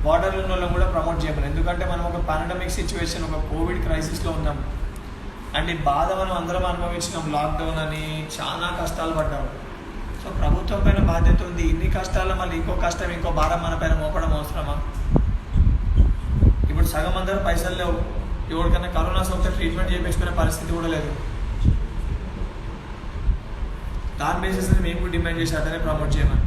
Speaker 3: బార్డర్లో ఉన్న వాళ్ళని కూడా ప్రమోట్ చేయమని. ఎందుకంటే మనం ఒక పాండమిక్ సిచ్యువేషన్, ఒక కోవిడ్ క్రైసిస్లో ఉన్నాం. అండ్ ఈ బాధ మనం అందరం అనుభవించినాం. లాక్డౌన్ అని చాలా కష్టాలు పడ్డాం. సో ప్రభుత్వం పైన బాధ్యత ఉంది. ఇన్ని కష్టాలు మళ్ళీ ఇంకో కష్టం, ఇంకో భారం మన పైన మోపడం అవసరమా? ఇప్పుడు సగం అందరూ పైసలు లేవు. ఎవరికైనా కరోనా సోకితే ట్రీట్మెంట్ చేయించుకునే పరిస్థితి కూడా లేదు. దాని బేసిస్ మేము కూడా డిమాండ్ చేసి అతనే ప్రమోట్ చేయమని.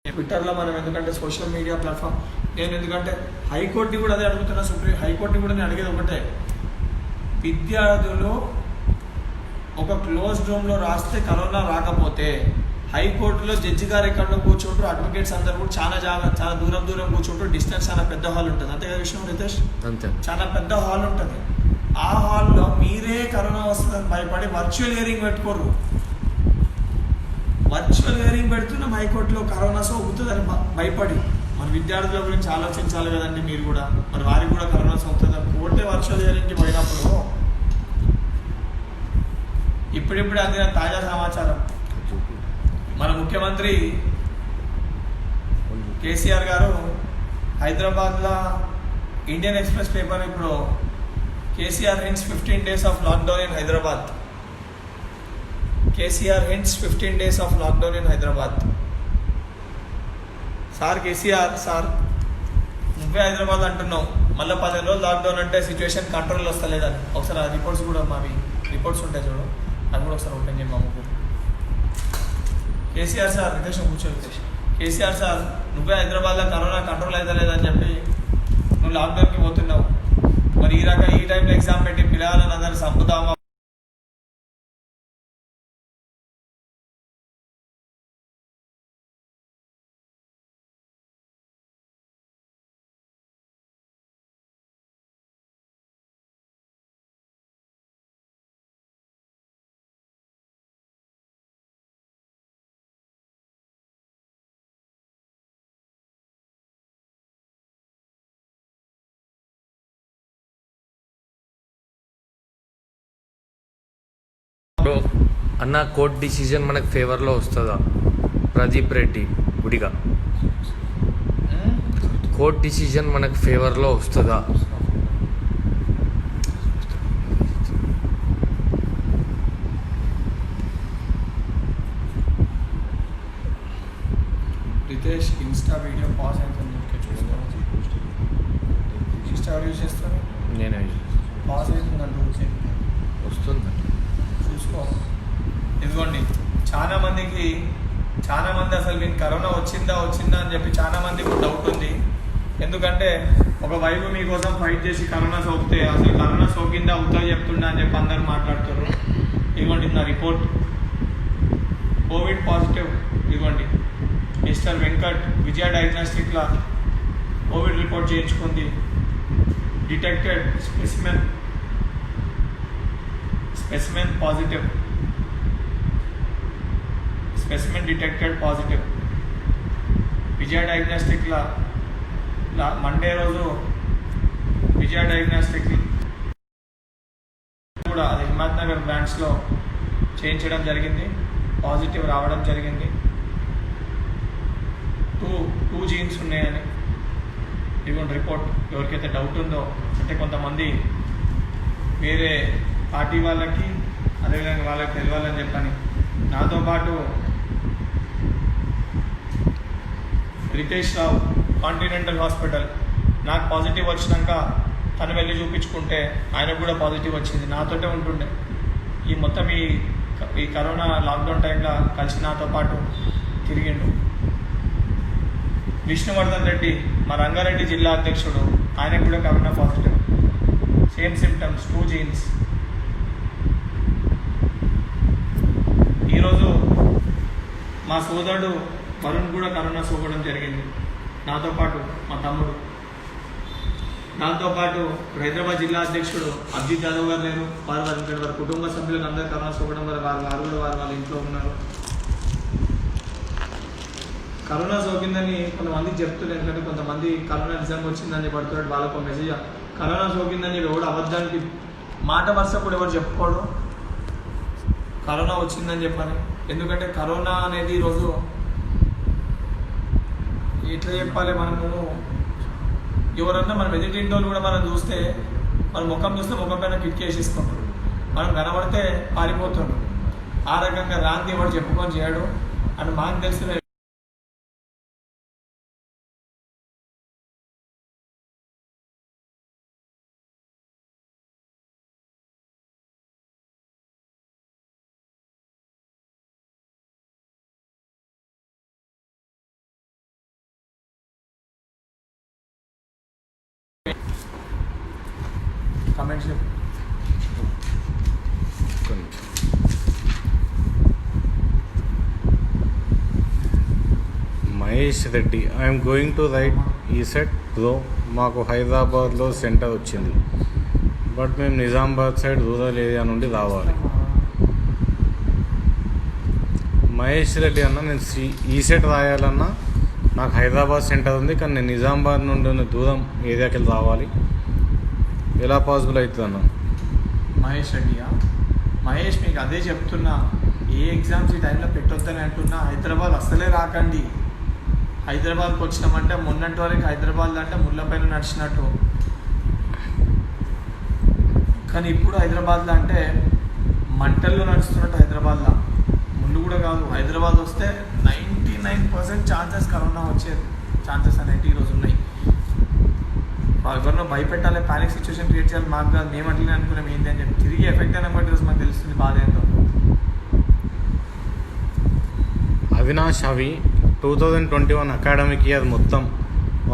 Speaker 3: ట్విట్టర్లో మనం ఎందుకంటే సోషల్ మీడియా ప్లాట్ఫామ్, నేను ఎందుకంటే హైకోర్టుని కూడా అదే అడుగుతున్నా. హైకోర్టుని కూడా నేను అడిగేది ఒకటే, విద్యార్థులు ఒక క్లోజ్డ్ రూమ్లో రాస్తే కరోనా రాకపోతే హైకోర్టులో జడ్జి గారు ఎక్కడో కూర్చుంటారు, అడ్వకేట్స్ అందరు కూడా చాలా దూరం కూర్చుంటారు. డిస్టెన్స్ చాలా పెద్ద హాల్ ఉంటుంది. అంతే కదా విషయం రితేష్?
Speaker 4: అంతే.
Speaker 3: చాలా పెద్ద హాల్ ఉంటుంది. ఆ హాల్లో మీరే కరోనా వస్తుందని భయపడి వర్చువల్ హియరింగ్ పెట్టుకోరు. వర్చువల్ హియరింగ్ పెడుతున్నాం హైకోర్టులో కరోనా సోకుతుందని భయపడి. మన విద్యార్థుల గురించి ఆలోచించాలి కదండి మీరు కూడా. మరి వారికి కూడా కరోనా సోకుతుందని కోర్టే వర్చువల్ హియరింగ్కి పోయినప్పుడు ఇప్పుడిప్పుడు అందిన తాజా సమాచారం, మన ముఖ్యమంత్రి కేసీఆర్ గారు హైదరాబాద్లో ఇండియన్ ఎక్స్ప్రెస్ పేపర్ ఇప్పుడు KCR hints 15 days of lockdown in Hyderabad. KCR hints 15 days of lockdown in Hyderabad. Sir KCR, sir నువ్వే హైదరాబాద్ అంటున్నావు, మళ్ళీ 15 రోజులు లాక్డౌన్ అంటే సిచ్యువేషన్ కంట్రోల్ వస్తలేదని. ఒకసారి ఆ రిపోర్ట్స్ కూడా మావి రిపోర్ట్స్ ఉంటాయి చూడు, అది కూడా ఒకసారి ఓపెన్ చేయి మా ముగ్గురు. కేసీఆర్ సార్, రితేష్ కూర్చో రితేష్. కేసీఆర్ సార్ నువ్వే హైదరాబాద్లో కరోనా కంట్రోల్ అయితే లేదని చెప్పి నువ్వు లాక్డౌన్కి పోతున్నావు. మరి ఈ టైంలో ఎగ్జామ్ పెట్టి పిల్లలని అందరూ చంపుతామా?
Speaker 4: బ్రో అన్న, కోర్ట్ డిసిజన్ మనకు ఫేవర్లో వస్తుందా? ప్రదీప్ రెడ్డి గుడిగా కోర్ట్ డిసిజన్ మనకు ఫేవర్లో వస్తుందా?
Speaker 3: రితేష్ ఇన్స్టా వీడియో పాస్ అవుతుంది, ఇన్స్టా యూజ్ చేస్తాను
Speaker 4: నేనే
Speaker 3: పాస్ అవుతుందంటే
Speaker 4: వస్తుంది,
Speaker 3: చూసుకో. ఇదిగోండి, చాలా మంది అసలు మీకు కరోనా వచ్చిందా అని చెప్పి చాలా మందికి డౌట్ ఉంది. ఎందుకంటే ఒకవైపు మీకోసం ఫైట్ చేసి కరోనా సోకితే అసలు కరోనా సోకిందా అవుతా చెప్తుండా అని చెప్పి అందరు మాట్లాడుతారు. ఇదిగోండి నా రిపోర్ట్, కోవిడ్ పాజిటివ్. ఇదిగోండి మిస్టర్ వెంకట్ విజయ డయాగ్నోస్టిక్లా కోవిడ్ రిపోర్ట్ చేయించుకుంది. Detected specimen positive, specimen detected positive. Vijaya డయాగ్నోస్టిక్లా మండే రోజు విజయ డయాగ్నోస్టిక్ కూడా అది హిమాయత్ నగర్ బ్రాంచ్లో చేయించడం జరిగింది. పాజిటివ్ రావడం జరిగింది. టూ జీన్స్ ఉన్నాయని ఇదిగోండి రిపోర్ట్. ఎవరికైతే డౌట్ ఉందో, అంటే కొంతమంది వేరే పార్టీ వాళ్ళకి అదేవిధంగా వాళ్ళకి తెలియాలని చెప్పని, నాతో పాటు రితేష్ రావు కాంటినెంటల్ హాస్పిటల్, నాకు పాజిటివ్ వచ్చినాక తను వెళ్ళి చూపించుకుంటే ఆయనకు కూడా పాజిటివ్ వచ్చింది. నాతోటే ఉంటుండే ఈ మొత్తం ఈ కరోనా లాక్డౌన్ టైంలో కలిసి నాతో పాటు తిరిగిండు.
Speaker 1: విష్ణువర్ధన్ రెడ్డి మా రంగారెడ్డి జిల్లా అధ్యక్షుడు, ఆయనకు కూడా corona positive. Same symptoms, 2 jeans. ఈరోజు మా సోదరుడు వరుణ్ కూడా కరోనా సోకడం జరిగింది, నాతో పాటు మా తమ్ముడు. దాంతోపాటు హైదరాబాద్ జిల్లా అధ్యక్షుడు అభిజిత్ యాదవ్ గారు లేరు, వారి కుటుంబ సభ్యులకు అందరూ కరోనా సోకడం వల్ల వారు కూడా వాళ్ళ ఇంట్లో ఉన్నారు. కరోనా సోకిందని కొంతమందికి చెప్తున్నారు, ఎందుకంటే కొంతమంది కరోనా నిజంగా వచ్చిందని పడుతున్నాడు, వాళ్ళకు మెసేజ్ కరోనా సోకిందని ఎవడు అబద్ధానికి మాట వరుస కూడా ఎవరు చెప్పుకోడు కరోనా వచ్చిందని చెప్పని. ఎందుకంటే కరోనా అనేది ఈరోజు ఎట్లా చెప్పాలి, మనము ఎవరన్నా మనం వెజిటేరియన్ వాళ్ళు కూడా మనం చూస్తే మన ముఖం చూస్తే ముఖం పైన కిటికేసిస్తుంటారు, మనం కనబడితే పారిపోతుంటారు. ఆ రకంగా రాంతి ఎవరు చెప్పుకొని చేయడు అని మాకు తెలిసిన comments
Speaker 2: Mahesh Reddy, I'm going to right ఈ సెట్ బ్రో. మాకు హైదరాబాద్లో సెంటర్ వచ్చింది, బట్ మేము నిజామాబాద్ సైడ్ రూరల్ ఏరియా నుండి రావాలి. మహేష్ రెడ్డి అన్న, నేను ఈ సెట్ రాయాలన్నా నాకు హైదరాబాద్ సెంటర్ ఉంది, కానీ నేను నిజామాబాద్ నుండి ఉన్న దూరం ఏరియాకి వెళ్ళి రావాలి. ఎలా పాసిబుల్ అవుతుంది అన్న?
Speaker 1: మహేష్ రెడ్డియా? మహేష్, మీకు అదే చెప్తున్నా, ఏ ఎగ్జామ్స్ ఈ టైంలో పెట్టొద్దని అంటున్నా. హైదరాబాద్ అసలే రాకండి. హైదరాబాద్కి వచ్చినామంటే మొన్నటి వరకు హైదరాబాద్ అంటే ముళ్ళపైన నడిచినట్టు, కానీ ఇప్పుడు హైదరాబాద్లో అంటే మంటల్లో నడుస్తున్నట్టు. హైదరాబాద్లో ముళ్ళు కూడా కాదు, హైదరాబాద్ వస్తే 99% ఛాన్సెస్ కరోనా వచ్చే ఛాన్సెస్ అనేవి ఈరోజు ఉన్నాయి. ఎవరినో భయపెట్టాలి, ప్యానిక్ సిచ్యువేషన్ క్రియేట్ చేయాలి, మాకు కాదు, మేము అట్లనే అనుకున్నాం ఏంటి అని చెప్పి. తిరిగి ఎఫెక్ట్ అయిన బట్టి ఈరోజు మాకు తెలుస్తుంది బాధ ఏంటో.
Speaker 2: అవినాష్ అవి 2021 అకాడమిక్ ఇయర్ మొత్తం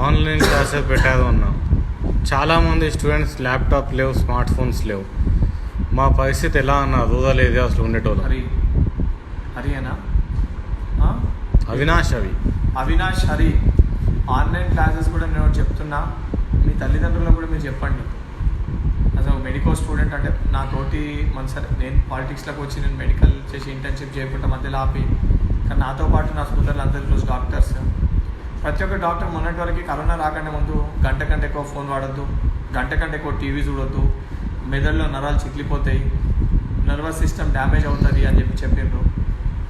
Speaker 2: ఆన్లైన్ క్లాసెస్ పెట్టారు అన్న. చాలామంది స్టూడెంట్స్ ల్యాప్టాప్ లేవు, స్మార్ట్ ఫోన్స్ లేవు. మా పరిస్థితి ఎలా అన్న రూరల్ ఏరియాస్లో ఉండేటోళ్ళు?
Speaker 1: హరియానా అవినాష్ హరి ఆన్లైన్ క్లాసెస్ కూడా నేను చెప్తున్నా, మీ తల్లిదండ్రులకు కూడా మీరు చెప్పండి. అసలు మెడికల్ స్టూడెంట్ అంటే నాతోటి సరే, నేను పాలిటిక్స్లోకి వచ్చి నేను మెడికల్ చేసి ఇంటర్న్షిప్ చేయకుండా మధ్యలో ఆపి, కానీ నాతో పాటు నా సోదరులు అందరూ రోజు డాక్టర్స్. ప్రతి ఒక్క డాక్టర్ మొన్నటి వరకు కరోనా రాకంటే ముందు గంట కంటే ఎక్కువ ఫోన్ వాడద్దు, గంట కంటే ఎక్కువ టీవీ చూడొద్దు, మెదడులో నరాలు చిట్లిపోతాయి, నర్వస్ సిస్టమ్ డ్యామేజ్ అవుతుంది అని చెప్పిండ్రు.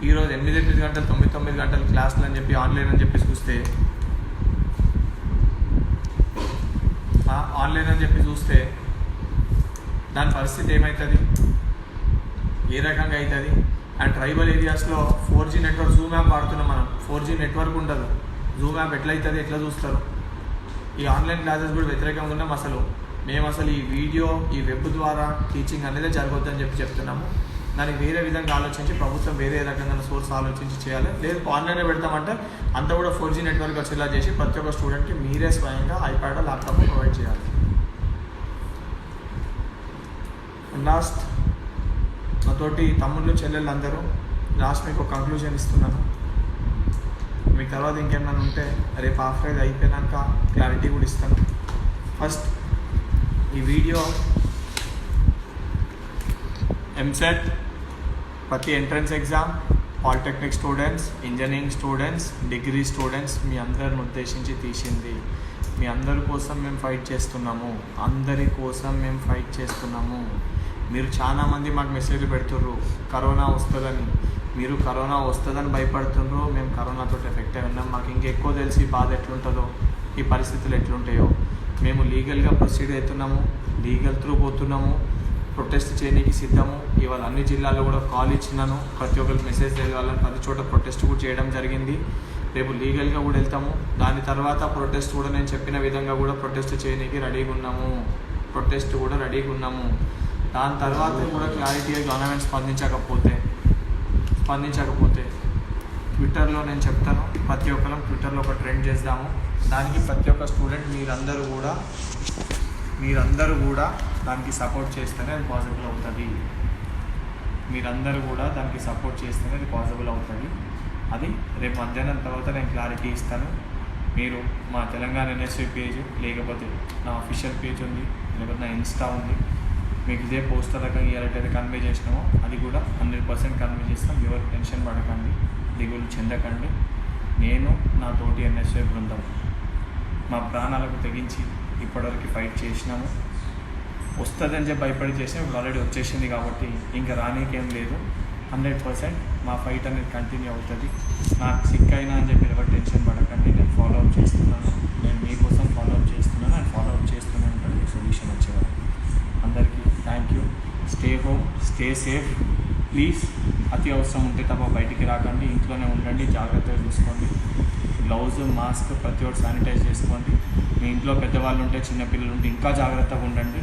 Speaker 1: ఈరోజు 8 గంటలు 9 గంటలు క్లాసులు అని చెప్పి ఆన్లైన్ అని చెప్పి చూస్తే దాని పరిస్థితి ఏమవుతుంది, ఏ రకంగా అవుతుంది? అండ్ ట్రైబల్ ఏరియాస్లో 4G నెట్వర్క్, జూమ్ యాప్ వాడుతున్నాం మనం. 4G నెట్వర్క్ ఉండదు, జూమ్ యాప్ ఎట్లయితుంది, ఎట్లా చూస్తారు? ఈ ఆన్లైన్ క్లాసెస్ కూడా వ్యతిరేకంగా ఉన్నాం. మేము అసలు ఈ వీడియో, ఈ వెబ్ ద్వారా టీచింగ్ అనేది జరగొద్దని చెప్తున్నాము. దానికి వేరే విధంగా ఆలోచించి ప్రభుత్వం వేరే రకంగా సోర్స్ ఆలోచించి చేయాలి. లేదు ఆన్లైన్లో పెడతామంటే అంతా కూడా 4G నెట్వర్క్ వచ్చేలా చేసి ప్రతి ఒక్క స్టూడెంట్కి మీరే స్వయంగా ఐప్యాడ్, ల్యాప్టాప్ ప్రొవైడ్ చేయాలి. లాస్ట్ నాతోటి తమ్ముళ్ళు చెల్లెళ్ళు అందరూ లాస్ట్ మీకు ఒక కంక్లూజన్ ఇస్తున్నాను. మీకు తర్వాత ఇంకేమైనా ఉంటే రేపు ఆఫ్టర్ ఇది అయిపోయినాక క్లారిటీ కూడా ఇస్తాను. ఫస్ట్ ఈ వీడియో ఎంసెట్, ప్రతి entrance exam, polytechnic students, engineering students, degree students మీ అందరిని ఉద్దేశించి తీసింది. మీ అందరి కోసం మేము ఫైట్ చేస్తున్నాము, అందరి కోసం మేము ఫైట్ చేస్తున్నాము. మీరు చాలామంది మాకు మెసేజ్లు పెడుతుర్రు కరోనా వస్తుందని. మీరు కరోనా వస్తుందని భయపడుతున్నారు, మేము కరోనాతో ఎఫెక్ట్ అయి ఉన్నాం. మాకు ఇంకెక్కువ తెలిసి బాధ ఎట్లుంటుందో, ఈ పరిస్థితులు ఎట్లుంటాయో. మేము లీగల్గా ప్రొసీడ్ అవుతున్నాము, లీగల్ త్రూ పోతున్నాము, ప్రొటెస్ట్ చేయడానికి సిద్ధము. ఇవాళ అన్ని జిల్లాల్లో కూడా కాల్ ఇచ్చినాను, ప్రతి ఒక్కరికి మెసేజ్ తెలియాలని ప్రతి చోట ప్రొటెస్ట్ కూడా చేయడం జరిగింది. రేపు లీగల్గా కూడా వెళ్తాము. దాని తర్వాత ప్రొటెస్ట్ కూడా నేను చెప్పిన విధంగా కూడా ప్రొటెస్ట్ చేయడానికి రెడీగా ఉన్నాము. దాని తర్వాత కూడా క్లారిటీగా గవర్నమెంట్ స్పందించకపోతే ట్విట్టర్లో నేను చెప్తాను, ప్రతి ఒక్కరం ట్విట్టర్లో ఒక ట్రెండ్ చేద్దాము. దానికి ప్రతి ఒక్క స్టూడెంట్ మీరందరూ కూడా దానికి సపోర్ట్ చేస్తేనే అది పాసిబుల్ అవుతుంది. మీరందరూ కూడా దానికి సపోర్ట్ చేస్తేనే అది పాసిబుల్ అవుతుంది. అది రేపు మధ్యాహ్నం తర్వాత నేను క్లారిటీ ఇస్తాను. మీరు మా తెలంగాణ ఎన్ఎస్వి పేజ్, లేకపోతే నా అఫీషియల్ పేజ్ ఉంది, లేకపోతే నా ఇన్స్టా ఉంది, మీకు ఇదే పోస్టర్ రకంగా ఎవరైతే కన్వే చేసినామో అది కూడా 100% కన్వే చేస్తాం. ఎవరు టెన్షన్ పడకండి, దిగులు చెందకండి. నేను నా తోటి ఎన్ఎస్వి బృందం మా ప్రాణాలకు తెగించి ఇప్పటివరకు ఫైట్ చేసినాము. వస్తుందని చెప్పి భయపడి చేసినా ఇప్పుడు ఆల్రెడీ వచ్చేసింది కాబట్టి ఇంకా రానీకేం లేదు. 100% మా ఫైట్ అనేది కంటిన్యూ అవుతుంది. నాకు సిక్ అయినా అని చెప్పి ఎవరు టెన్షన్ పడకండి. నేను ఫాలో అప్ చేస్తున్నాను, నేను మీకోసం ఫాలో అప్ చేస్తున్నాను అండ్ ఫాలో అప్ చేస్తున్నాను అంటే మీకు సొల్యూషన్ వచ్చేవారు. అందరికీ thank you. Stay home, stay safe please. అతి అవసరం ఉంటే తప్ప బయటికి రాకండి, ఇంట్లోనే ఉండండి, జాగ్రత్తగా చూసుకోండి. గ్లౌజ్, మాస్క్ ప్రతి ఒక్కటి శానిటైజ్ చేసుకోండి. మీ ఇంట్లో పెద్దవాళ్ళు ఉంటే, చిన్నపిల్లలు ఉంటే ఇంకా జాగ్రత్తగా ఉండండి.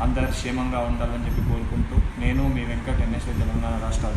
Speaker 1: అందరు క్షేమంగా ఉండాలని చెప్పి కోరుకుంటూ నేను మీ వెంకట్ ఎన్ఎస్వి తెలంగాణ రాష్ట్ర